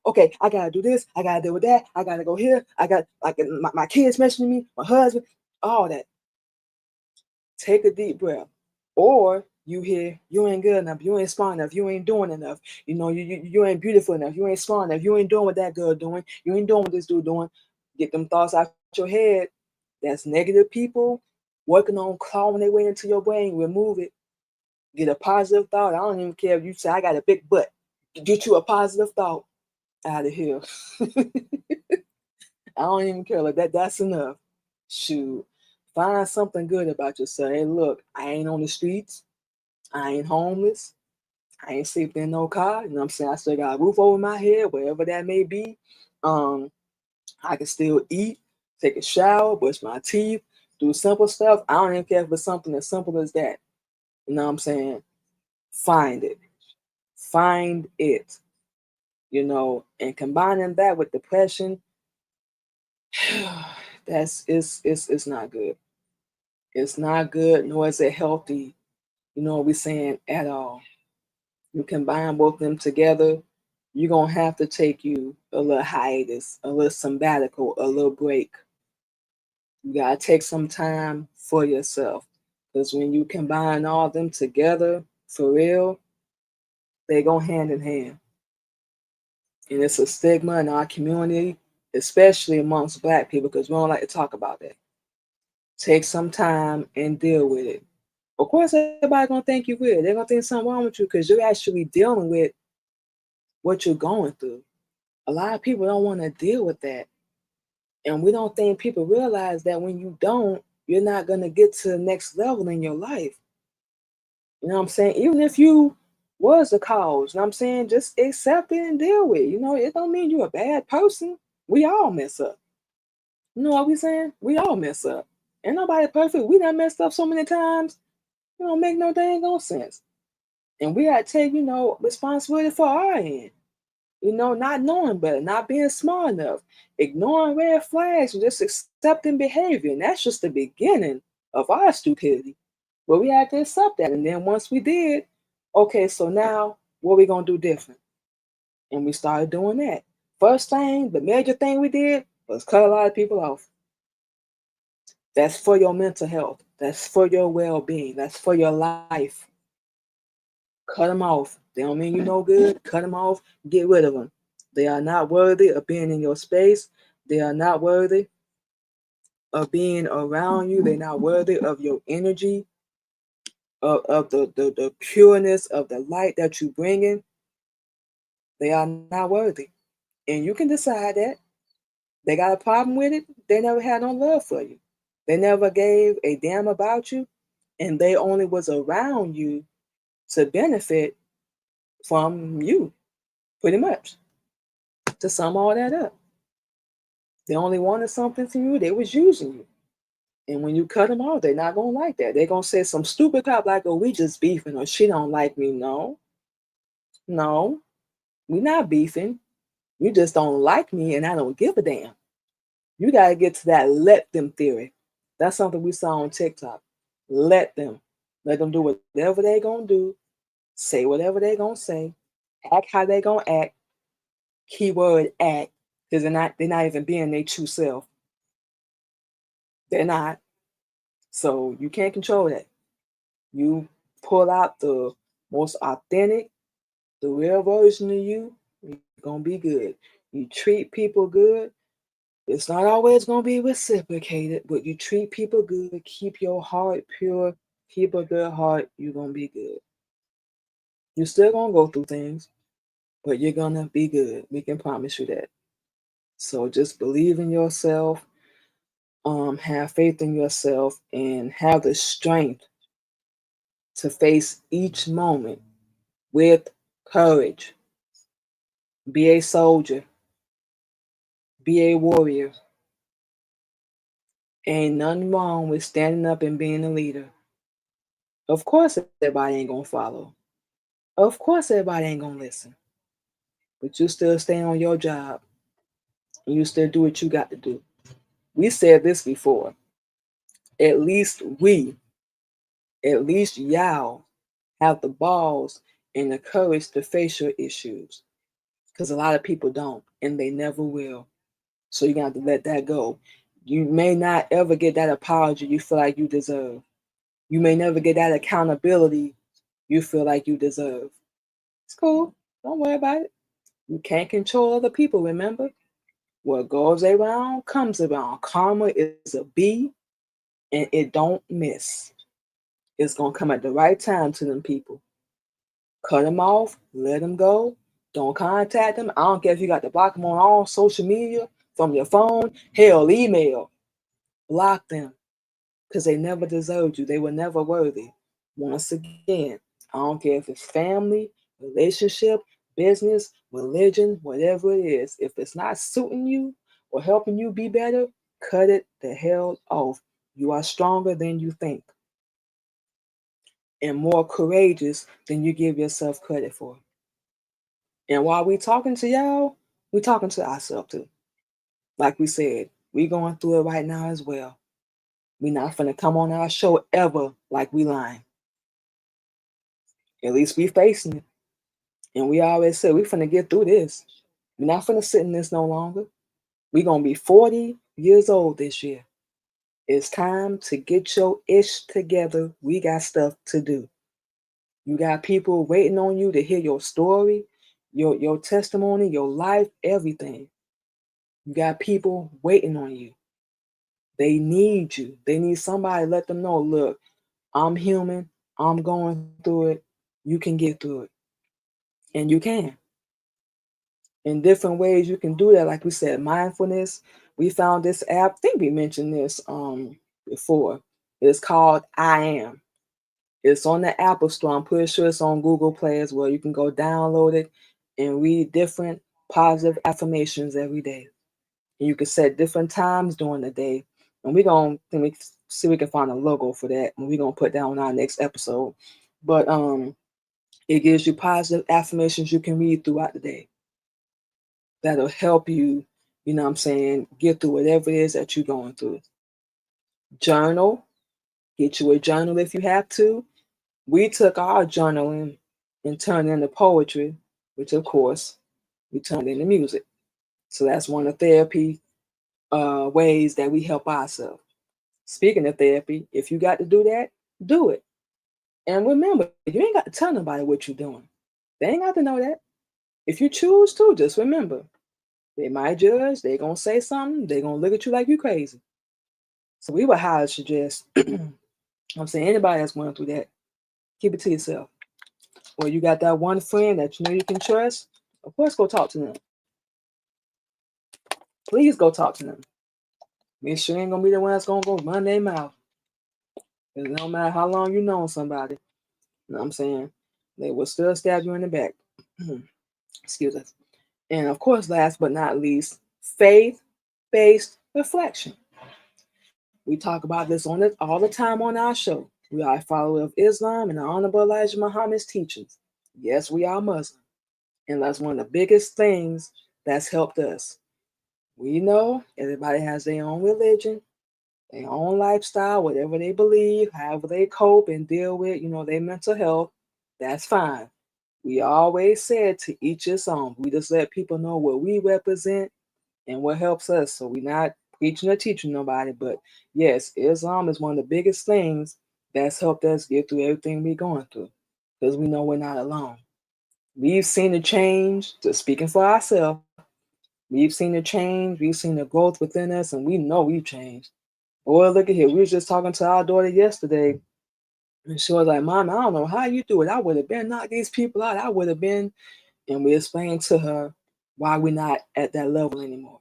Okay, I gotta do this. I gotta deal with that. I gotta go here. I got like my kids messaging me, my husband, all that. Take a deep breath. Or you hear, you ain't good enough, you ain't smart enough, you ain't doing enough, you ain't beautiful enough, you ain't smart enough, you ain't doing what that girl doing, you ain't doing what this dude doing. Get them thoughts out your head. That's negative people working on clawing their way into your brain. Remove it. Get a positive thought. I don't even care if you say I got a big butt. Get you a positive thought out of here. I don't even care. Like that's enough. Shoot. Find something good about yourself. Hey, look, I ain't on the streets. I ain't homeless. I ain't sleeping in no car. You know what I'm saying? I still got a roof over my head, wherever that may be. Um, I can still eat, take a shower, brush my teeth, do simple stuff. I don't even care if it's something as simple as that. You know what I'm saying? Find it. Find it. And combining that with depression, it's not good. It's not good, nor is it healthy, what we're saying at all. You combine both of them together, you're gonna have to take you a little hiatus, a little sabbatical, a little break. You gotta take some time for yourself. Because when you combine all of them together, for real, they go hand in hand. And it's a stigma in our community, especially amongst Black people, because we don't like to talk about that. Take some time and deal with it. Of course, everybody's gonna think you're weird. They're gonna think something wrong with you because you're actually dealing with what you're going through. A lot of people don't want to deal with that. And we don't think people realize that when you don't, you're not gonna get to the next level in your life. You know what I'm saying? Even if you was the cause, you know what I'm saying? Just accept it and deal with it. It don't mean you're a bad person. We all mess up. You know what we saying? We all mess up. Ain't nobody perfect. We done messed up so many times. It don't make no dang on sense. And we gotta take, responsibility for our end. Not knowing better, not being smart enough, ignoring red flags, and just accepting behavior. And that's just the beginning of our stupidity. But we had to accept that. And then once we did, okay, so now what are we gonna do different? And we started doing that. First thing, the major thing we did was cut a lot of people off. That's for your mental health. That's for your well-being. That's for your life. Cut them off. They don't mean you no good. Cut them off. Get rid of them. They are not worthy of being in your space. They are not worthy of being around you. They're not worthy of your energy, of the pureness of the light that you bring in. They are not worthy. And you can decide that. They got a problem with it. They never had no love for you. They never gave a damn about you. And they only was around you to benefit from you, pretty much. To sum all that up, they only wanted something from you. They was using you. And when you cut them off, they're not gonna like that. They're gonna say some stupid crap like, "Oh, we just beefing," or "She don't like me." No, no, we not beefing. You just don't like me, and I don't give a damn. You gotta get to that let them theory. That's something we saw on TikTok. Let them. Let them do whatever they gonna do, say whatever they gonna say, act how they gonna act. Keyword act, because they're not even being their true self. They're not. So you can't control that. You pull out the most authentic, the real version of you, you're gonna be good. You treat people good. It's not always gonna be reciprocated, but you treat people good, keep your heart pure, keep a good heart, you're gonna be good. You're still gonna go through things, but you're gonna be good. We can promise you that. So just believe in yourself, have faith in yourself, and have the strength to face each moment with courage. Be a soldier, be a warrior. Ain't nothing wrong with standing up and being a leader. Of course, everybody ain't gonna follow. Of course, everybody ain't gonna listen. But you still stay on your job and you still do what you got to do. We said this before. At least at least y'all have the balls and the courage to face your issues. Because a lot of people don't, and they never will. So you're gonna have to let that go. You may not ever get that apology you feel like you deserve. You may never get that accountability you feel like you deserve. It's cool. Don't worry about it. You can't control other people, remember? What goes around comes around. Karma is a bee and it don't miss. It's gonna come at the right time to them people. Cut them off, let them go. Don't contact them. I don't care if you got to block them on all social media, from your phone, hell, email. Block them because they never deserved you. They were never worthy. Once again, I don't care if it's family, relationship, business, religion, whatever it is. If it's not suiting you or helping you be better, cut it the hell off. You are stronger than you think and more courageous than you give yourself credit for. And while we talking to y'all, we talking to ourselves too. Like we said, we going through it right now as well. We not finna come on our show ever like we lying. At least we facing it. And we always said we finna get through this. We're not finna sit in this no longer. We gonna be 40 years old this year. It's time to get your ish together. We got stuff to do. You got people waiting on you to hear your story, your testimony, your life, everything. You got people waiting on you. They need you. They need somebody to let them know, look, I'm human. I'm going through it. You can get through it. And you can. In different ways, you can do that. Like we said, mindfulness. We found this app. I think we mentioned this before. It's called I Am. It's on the Apple Store. I'm pretty sure it's on Google Play as well. You can go download it and read different positive affirmations every day. And you can set different times during the day. And we're going to see if we can find a logo for that. And we're going to put that on our next episode. But it gives you positive affirmations you can read throughout the day. That'll help you, you know what I'm saying, get through whatever it is that you're going through. Journal. Get you a journal if you have to. We took our journaling and turned it into poetry, which of course we turned into music. So that's one of the therapy ways that we help ourselves. Speaking of therapy, if you got to do that, do it. And remember, you ain't got to tell nobody what you're doing. They ain't got to know that. If you choose to, just remember, they might judge, they gonna say something, they gonna look at you like you crazy. So we would highly suggest, I'm saying anybody that's going through that, keep it to yourself. Or you got that one friend that you know you can trust, of course go talk to them. Please go talk to them. Make sure you ain't gonna be the one that's gonna go run their mouth. It don't matter how long you know somebody. You know what I'm saying? They will still stab you in the back. Excuse us. And of course, last but not least, faith-based reflection. We talk about this on it all the time on our show. We are a follower of Islam and the Honorable Elijah Muhammad's teachings. Yes, we are Muslim. And that's one of the biggest things that's helped us. We know everybody has their own religion, their own lifestyle, whatever they believe, however they cope and deal with, their mental health. That's fine. We always said to each his own. We just let people know what we represent and what helps us. So we're not preaching or teaching nobody, but yes, Islam is one of the biggest things that's helped us get through everything we're going through because we know we're not alone. We've seen the change, just speaking for ourselves. We've seen the change, we've seen the growth within us, and we know we've changed. Boy, look at here. We was just talking to our daughter yesterday, and she was like, Mom, I don't know how you do it. I would have been knocked these people out. I would have been. And we explained to her why we're not at that level anymore.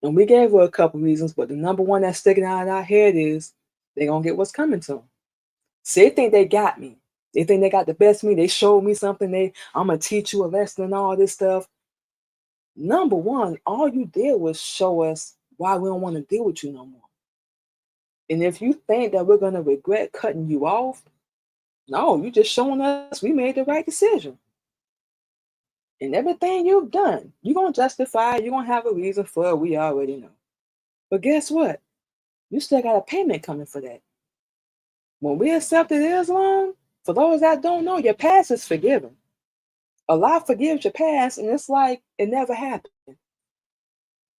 And we gave her a couple reasons, but the number one that's sticking out in our head is they're going to get what's coming to them. So they think they got me. They think they got the best of me. They showed me something. I'm going to teach you a lesson and all this stuff. Number one, all you did was show us why we don't want to deal with you no more. And if you think that we're going to regret cutting you off, no, you're just showing us we made the right decision. And everything you've done, you're going to justify, you're going to have a reason for it. We already know. But guess what? You still got a payment coming for that. When we accepted Islam, for those that don't know, your past is forgiven. Allah forgives your past, and it's like it never happened.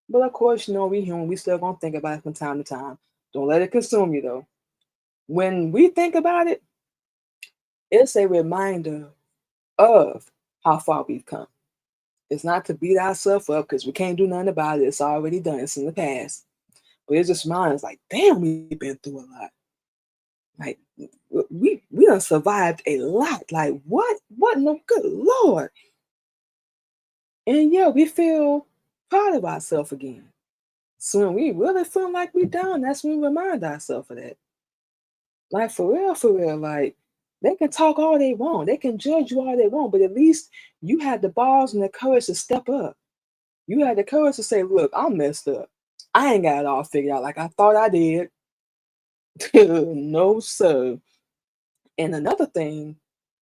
But of course, we human, we still gonna think about it from time to time. Don't let it consume you though. When we think about it, it's a reminder of how far we've come. It's not to beat ourselves up because we can't do nothing about it. It's already done. It's in the past. But it just reminds us, like, damn, we've been through a lot. Like, we done survived a lot. Like, what? What in the good Lord? And yeah, we feel proud of ourselves again. So when we really feel like we down, that's when we remind ourselves of that. Like for real, like they can talk all they want, they can judge you all they want, but at least you had the balls and the courage to step up. You had the courage to say, look, I'm messed up. I ain't got it all figured out like I thought I did. No, sir. And another thing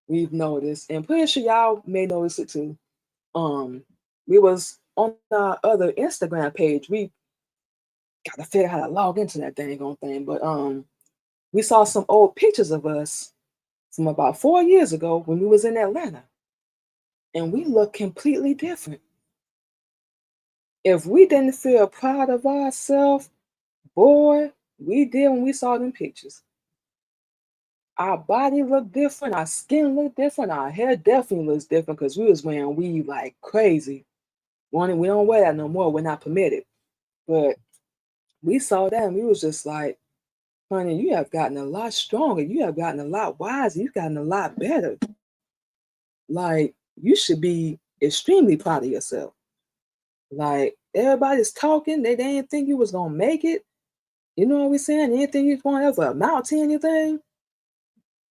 we've noticed, and pretty sure y'all may notice it too. We was on our other Instagram page. We gotta figure out how to log into that dang on thing, but we saw some old pictures of us from about 4 years ago when we was in Atlanta, and we look completely different. If we didn't feel proud of ourselves, boy, we did when we saw them pictures. Our body looked different, our skin looked different, our hair definitely looks different because we was wearing weave like crazy. We don't wear that no more. We're not permitted. But we saw that and we was just like, honey, you have gotten a lot stronger. You have gotten a lot wiser. You've gotten a lot better. Like, you should be extremely proud of yourself. Like, everybody's talking. They didn't think you was going to make it. You know what we're saying? They didn't think you was going to ever amount to anything.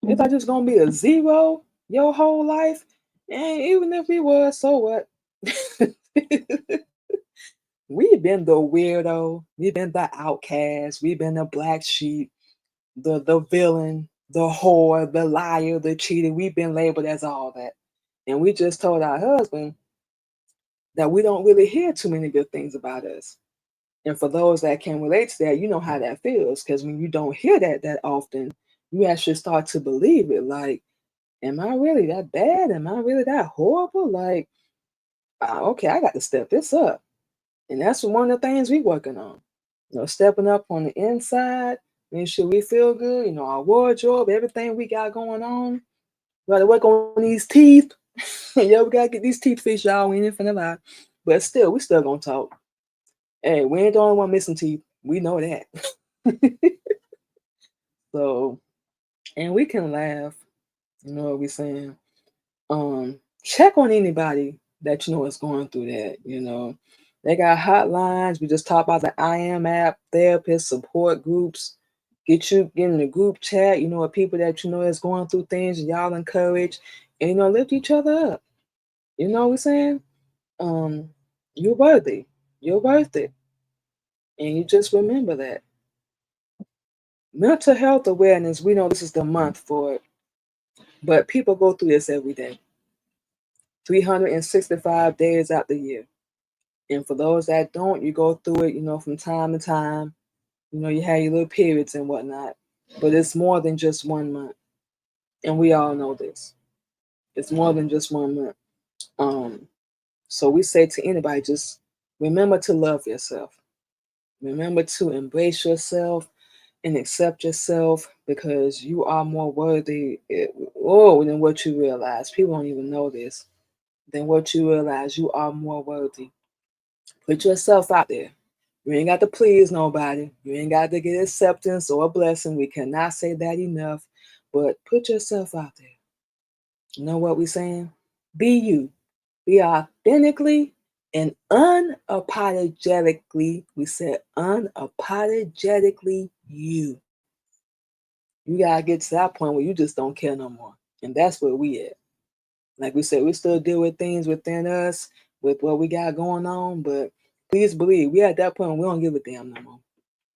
They thought you was going to be a zero your whole life. And even if we was, so what? We've been the weirdo. We've been the outcast. We've been the black sheep, the villain, the whore, the liar, the cheater. We've been labeled as all that. And we just told our husband that we don't really hear too many good things about us. And for those that can relate to that, you know how that feels. Because when you don't hear that often, you actually start to believe it. Like, am I really that bad? Am I really that horrible? Like, okay, I got to step this up. And that's one of the things we working on. Stepping up on the inside, making sure we feel good, our wardrobe, everything we got going on. We gotta work on these teeth. Yeah, we gotta get these teeth fixed, y'all. We ain't finna lie. But still, we still gonna talk. Hey, we ain't the only one missing teeth. We know that. So, and we can laugh. You know what we saying? Check on anybody that you know is going through that. They got hotlines. We just talked about the I am app, therapist support groups. Get in the group chat, with people that you know is going through things, and y'all encourage and lift each other up. You know what I'm saying? Um, you're worthy. You're worth it. And you just remember that. Mental health awareness, we know this is the month for it, but people go through this every day, 365 days out the year. And for those that don't, you go through it, from time to time. You have your little periods and whatnot, but it's more than just 1 month. And we all know this. It's more than just 1 month. Um, so we say to anybody, just remember to love yourself. Remember to embrace yourself and accept yourself because you are more worthy than what you realize. People don't even know this. Than what you realize, you are more worthy. Put yourself out there. You ain't got to please nobody. You ain't got to get acceptance or a blessing. We cannot say that enough. But put yourself out there. You know what we're saying? Be you. Be authentically and unapologetically. We said unapologetically you. You gotta get to that point where you just don't care no more. And that's where we at. Like we said, we still deal with things within us, with what we got going on, but please believe we at that point where we don't give a damn no more.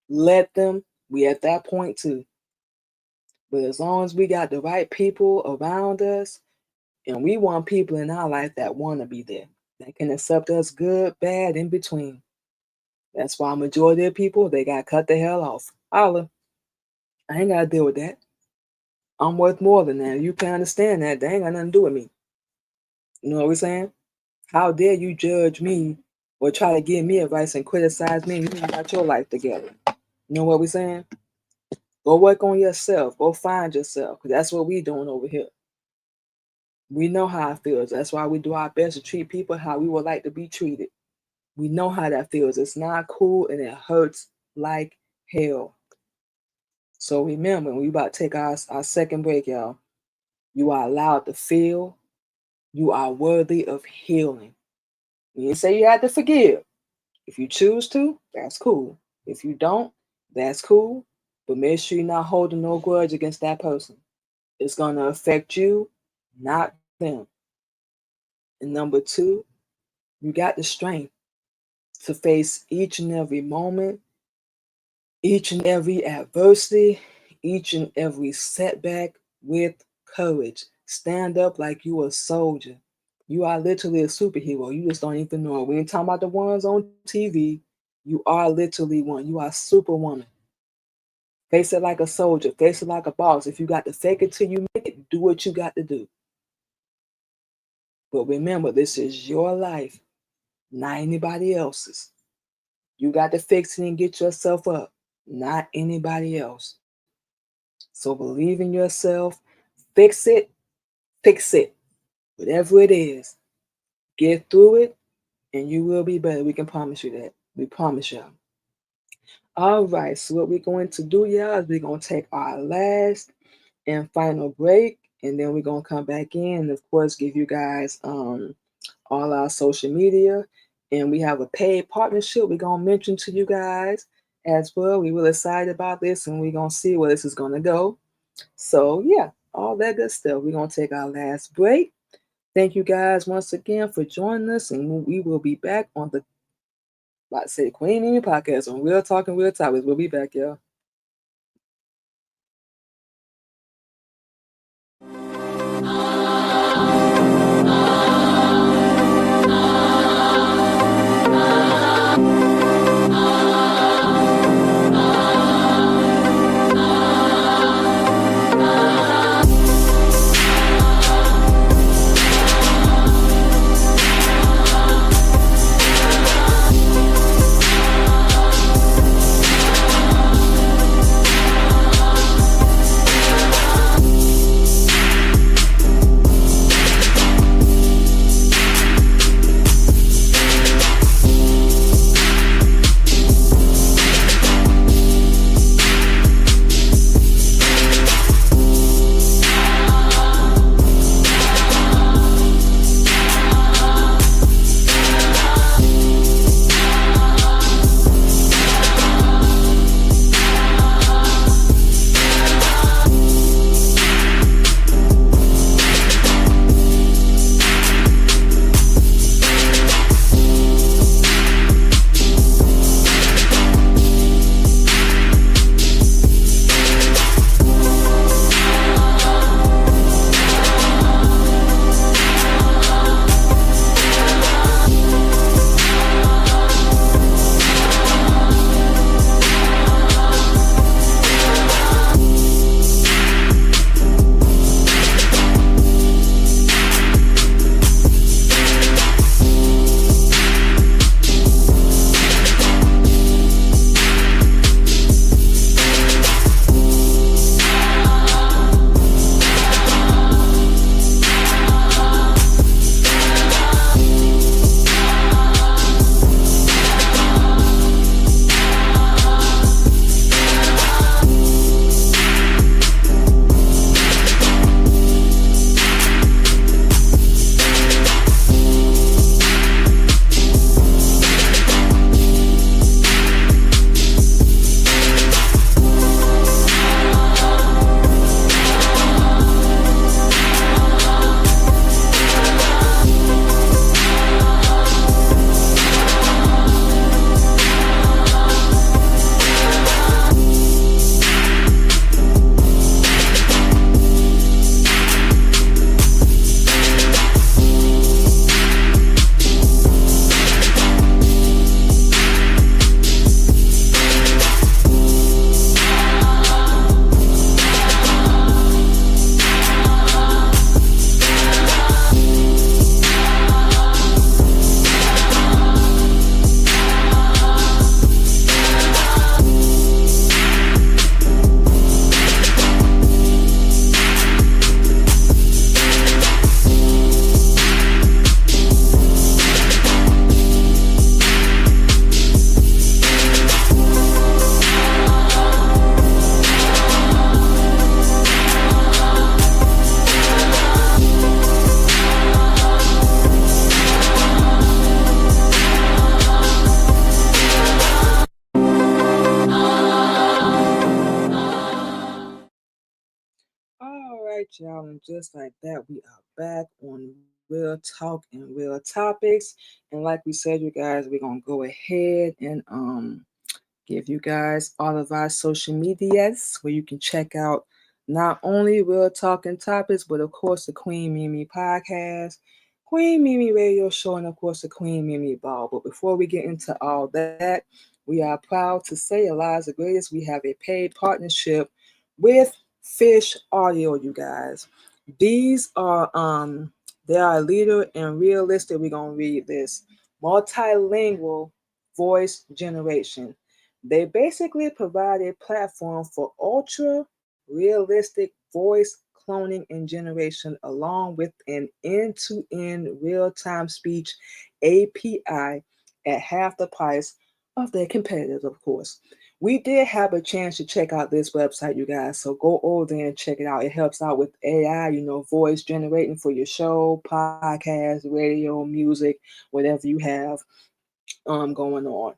Let them, we at that point too. But as long as we got the right people around us, and we want people in our life that want to be there, that can accept us good, bad, in between. That's why majority of people, they got cut the hell off. Holla, I ain't got to deal with that. I'm worth more than that. You can understand that. They ain't got nothing to do with me. You know what we're saying? How dare you judge me or try to give me advice and criticize me? You ain't got your life together. You know what we're saying? Go work on yourself. Go find yourself. Because that's what we doing over here. We know how it feels. That's why we do our best to treat people how we would like to be treated. We know how that feels. It's not cool and it hurts like hell. So remember, we about to take our second break, y'all. You are allowed to feel. You are worthy of healing. You didn't say you had to forgive. If you choose to, that's cool. If you don't, that's cool. But make sure you're not holding no grudge against that person. It's going to affect you, not them. And number two, you got the strength to face each and every moment, each and every adversity, each and every setback with courage. Stand up like you a soldier. You are literally a superhero. You just don't even know it. We ain't talking about the ones on TV. You are literally one. You are superwoman. Face it like a soldier. Face it like a boss. If you got to fake it till you make it, do what you got to do. But remember, this is your life, not anybody else's. You got to fix it and get yourself up, not anybody else. So believe in yourself. Fix it. Fix it. Whatever it is, get through it, and you will be better. We can promise you that. We promise y'all. All right, so what we're going to do, y'all, is we're going to take our last and final break, and then we're going to come back in and, of course, give you guys all our social media. And we have a paid partnership we're going to mention to you guys as well. We're really excited about this, and we're going to see where this is going to go. So, yeah, all that good stuff. We're going to take our last break. Thank you guys once again for joining us, and we will be back on the Queen Mimi podcast on Real Talk and Real Topics. We'll be back, y'all. y'all, and just like that, we are back on Real Talk and Real Topics. And like we said, you guys, we're gonna go ahead and give you guys all of our social medias where you can check out not only Real Talking Topics, but of course the Queen Mimi podcast, Queen Mimi radio show, and of course the Queen Mimi ball. But before we get into all that, we are proud to say Eliza Greatest, we have a paid partnership with Fish Audio, you guys. These are they are a leader in realistic, we're gonna read this, multilingual voice generation. They basically provide a platform for ultra realistic voice cloning and generation, along with an end to end real time speech API at half the price of their competitors, of course. We did have a chance to check out this website, you guys, so go over there and check it out. It helps out with AI, voice generating for your show, podcast, radio, music, whatever you have going on.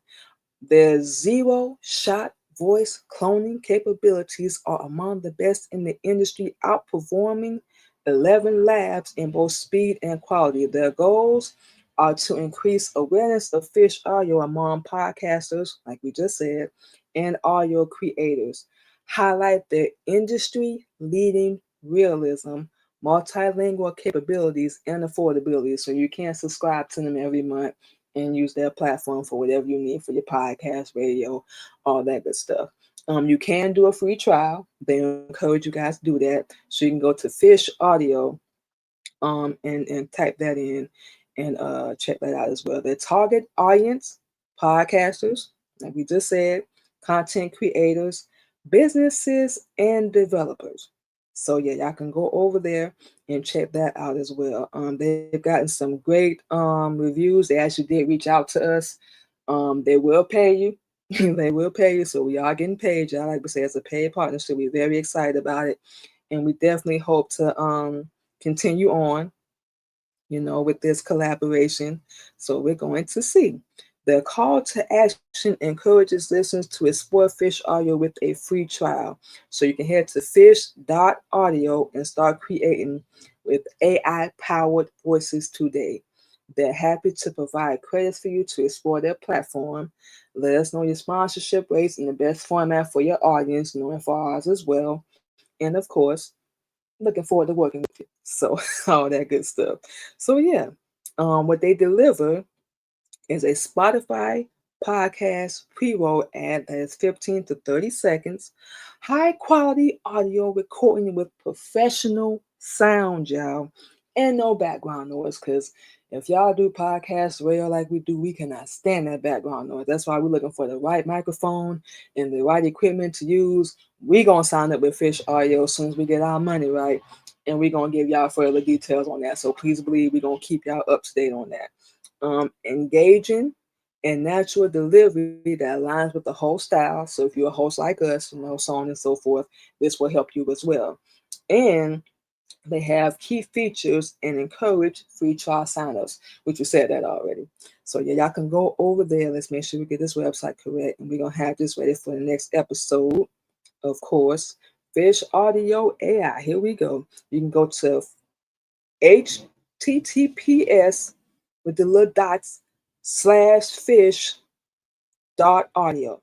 Their zero shot voice cloning capabilities are among the best in the industry, outperforming 11 labs in both speed and quality. Their goals are to increase awareness of fish audio among podcasters, like we just said, and audio creators, highlight their industry leading realism, multilingual capabilities, and affordability. So you can subscribe to them every month and use their platform for whatever you need for your podcast, radio, all that good stuff. You can do a free trial. They encourage you guys to do that. So you can go to Fish Audio and type that in and check that out as well. Their target audience, podcasters, like we just said, content creators, businesses, and developers. So yeah, y'all can go over there and check that out as well. They've gotten some great reviews. They actually did reach out to us. They will pay you. They will pay you. So we are getting paid, y'all. Like we say, it's a paid partnership. We're very excited about it, and we definitely hope to continue on, with this collaboration. So we're going to see. The call to action encourages listeners to explore Fish Audio with a free trial. So you can head to fish.audio and start creating with AI powered voices today. They're happy to provide credits for you to explore their platform. Let us know your sponsorship rates and the best format for your audience, knowing for ours as well. And of course, looking forward to working with you. So all that good stuff. So yeah, what they deliver is a Spotify podcast pre-roll ad that is 15 to 30 seconds, high quality audio recording with professional sound, y'all, and no background noise. Because if y'all do podcasts radio like we do, we cannot stand that background noise. That's why we're looking for the right microphone and the right equipment to use. We're gonna sign up with Fish Audio as soon as we get our money right, and we're gonna give y'all further details on that. So please believe we're gonna keep y'all up to date on that. Engaging and natural delivery that aligns with the host style. So if you're a host like us, so on and so forth, this will help you as well. And they have key features and encourage free trial signups, which you said that already. So yeah, y'all can go over there. Let's make sure we get this website correct, and we're gonna have this ready for the next episode. Of course, Fish Audio AI. Here we go. You can go to https with the little dots /fish dot audio.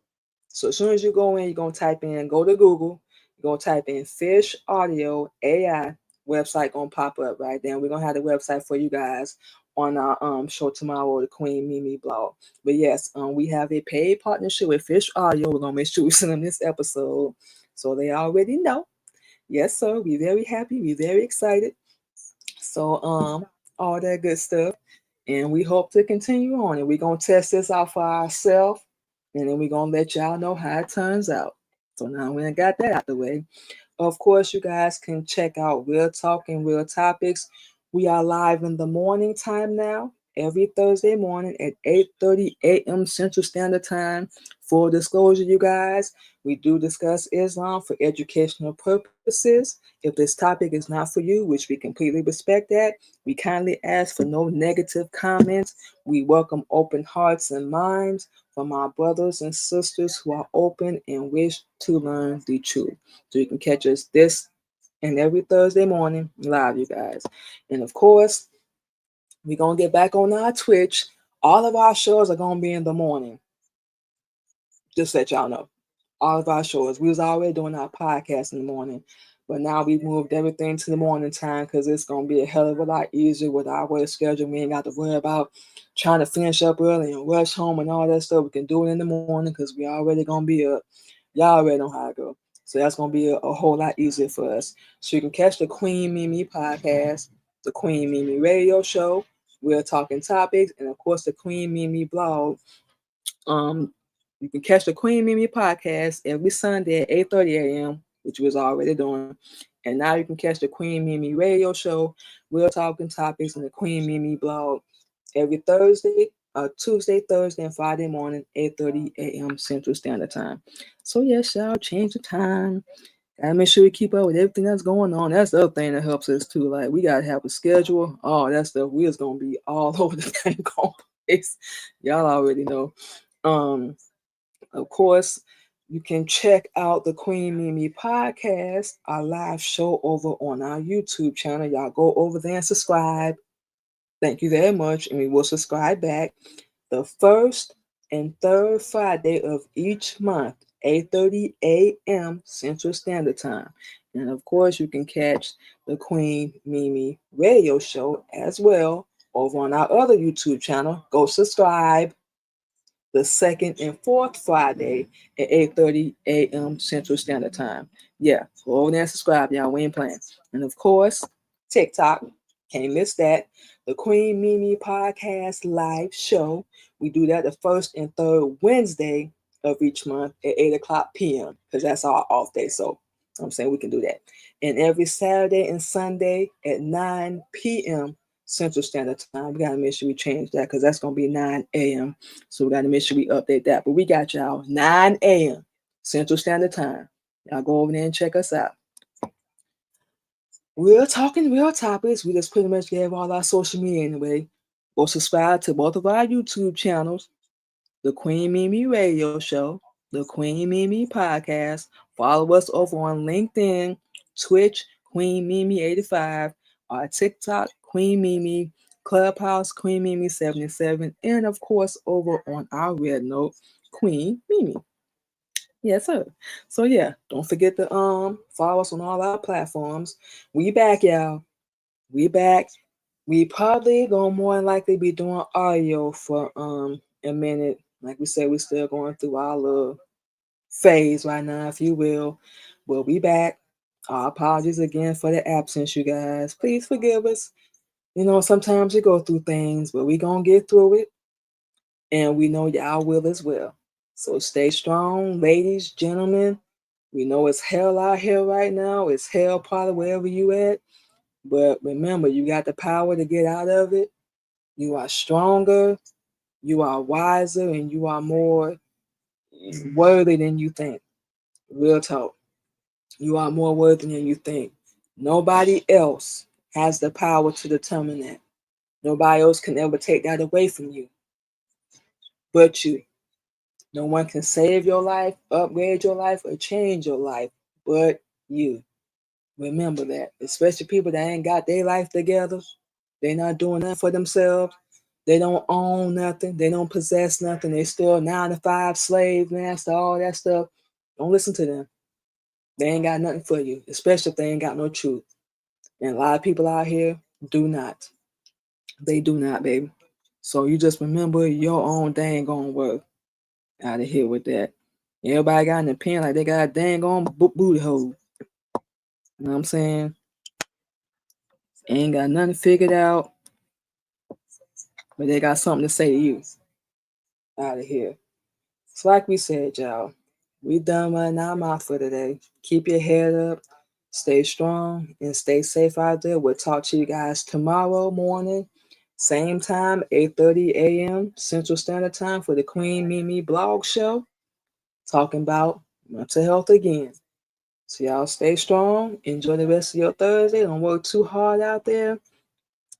So as soon as you go in, you're gonna type in, go to Google, you're gonna type in Fish Audio AI, website gonna pop up right then. We're gonna have the website for you guys on our show tomorrow, the Queen Mimi blog. But yes, we have a paid partnership with Fish Audio. We're gonna make sure we send them this episode so they already know. Yes, sir. We're very happy, we're very excited. So all that good stuff. And we hope to continue on. And we're gonna test this out for ourselves. And then we're gonna let y'all know how it turns out. So now we got that out the way. Of course, you guys can check out Real Talk and Real Topics. We are live in the morning time now, every Thursday morning at 8:30 a.m. Central Standard Time. Full disclosure, you guys, we do discuss Islam for educational purposes. If this topic is not for you, which we completely respect that, we kindly ask for no negative comments. We welcome open hearts and minds from our brothers and sisters who are open and wish to learn the truth. So you can catch us this and every Thursday morning live, you guys. And of course, we're gonna get back on our Twitch. All of our shows are gonna be in the morning. Just let y'all know. All of our shows. We was already doing our podcast in the morning, but now we moved everything to the morning time because it's gonna be a hell of a lot easier with our work schedule. We ain't got to worry about trying to finish up early and rush home and all that stuff. We can do it in the morning because we already gonna be up. Y'all already know how to go. So that's gonna be a whole lot easier for us. So you can catch the Queen Mimi podcast, the Queen Mimi radio show. We're talking topics, and of course the Queen Mimi blog. Um, you can catch the Queen Mimi podcast every Sunday at 8:30 a.m., which we was already doing. And now you can catch the Queen Mimi radio show. We're talking topics in the Queen Mimi blog every Tuesday, Thursday, and Friday morning, 8:30 a.m. Central Standard Time. So yes, y'all change the time. Gotta make sure we keep up with everything that's going on. That's the other thing that helps us too. Like we gotta have a schedule. Oh, that stuff we is gonna be all over the dang place. Y'all already know. Um, of course, you can check out the Queen Mimi podcast, our live show over on our YouTube channel. Y'all go over there and subscribe. Thank you very much, and we will subscribe back the first and third Friday of each month, 8:30 a.m. Central Standard Time. And of course, you can catch the Queen Mimi radio show as well over on our other YouTube channel. Go subscribe the second and fourth Friday at 8:30 a.m. Central Standard Time. Yeah, go over there and subscribe, y'all. We ain't playing. And of course, TikTok. Can't miss that. The Queen Mimi Podcast Live Show. We do that the first and third Wednesday of each month at 8 o'clock p.m. because that's our off day. So I'm saying we can do that. And every Saturday and Sunday at 9 p.m. Central Standard Time. We got to make sure we change that because that's going to be 9 a.m. So we got to make sure we update that. But we got y'all 9 a.m. Central Standard Time. Y'all go over there and check us out. We're talking real topics. We just pretty much gave all our social media anyway. Go subscribe to both of our YouTube channels, the Queen Mimi Radio Show, the Queen Mimi Podcast. Follow us over on LinkedIn, Twitch, Queen Mimi 85, our TikTok, Queen Mimi, Clubhouse, Queen Mimi 77, and of course over on our Red Note, Queen Mimi. Yes, sir. So yeah, don't forget to follow us on all our platforms. We back, y'all. We back. We probably gonna more than likely be doing audio for a minute. Like we said, we still going through our little phase right now, if you will. We'll be back. Our apologies again for the absence, you guys. Please forgive us. You know, sometimes you go through things, but we gonna get through it. And we know y'all will as well. So stay strong, ladies, gentlemen. We know it's hell out here right now. It's hell probably wherever you at. But remember, you got the power to get out of it. You are stronger, you are wiser, and you are more worthy than you think. Real talk. You are more worthy than you think. Nobody else has the power to determine that. Nobody else can ever take that away from you but you. No one can save your life, upgrade your life, or change your life but you. Remember that. Especially people that ain't got their life together. They're not doing nothing for themselves. They don't own nothing. They don't possess nothing. They still 9 to 5 slave master, all that stuff. Don't listen to them. They ain't got nothing for you, especially if they ain't got no truth. And a lot of people out here do not. They do not, baby. So you just remember your own dang gonna work out of here with that. Everybody got an opinion like they got a dang on booty hole. You know what I'm saying? Ain't got nothing figured out, but they got something to say to you out of here. So like we said, y'all, we done running our mouth for today. Keep your head up, stay strong, and stay safe out there. We'll talk to you guys tomorrow morning, same time, 8:30 a.m. Central Standard Time for the Queen Mimi blog show, talking about mental health again. So y'all stay strong. Enjoy the rest of your Thursday. Don't work too hard out there.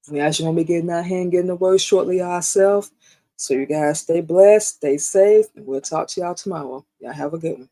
We actually gonna be getting out here and getting the word shortly ourselves. So you guys stay blessed, stay safe, and we'll talk to y'all tomorrow. Y'all have a good one.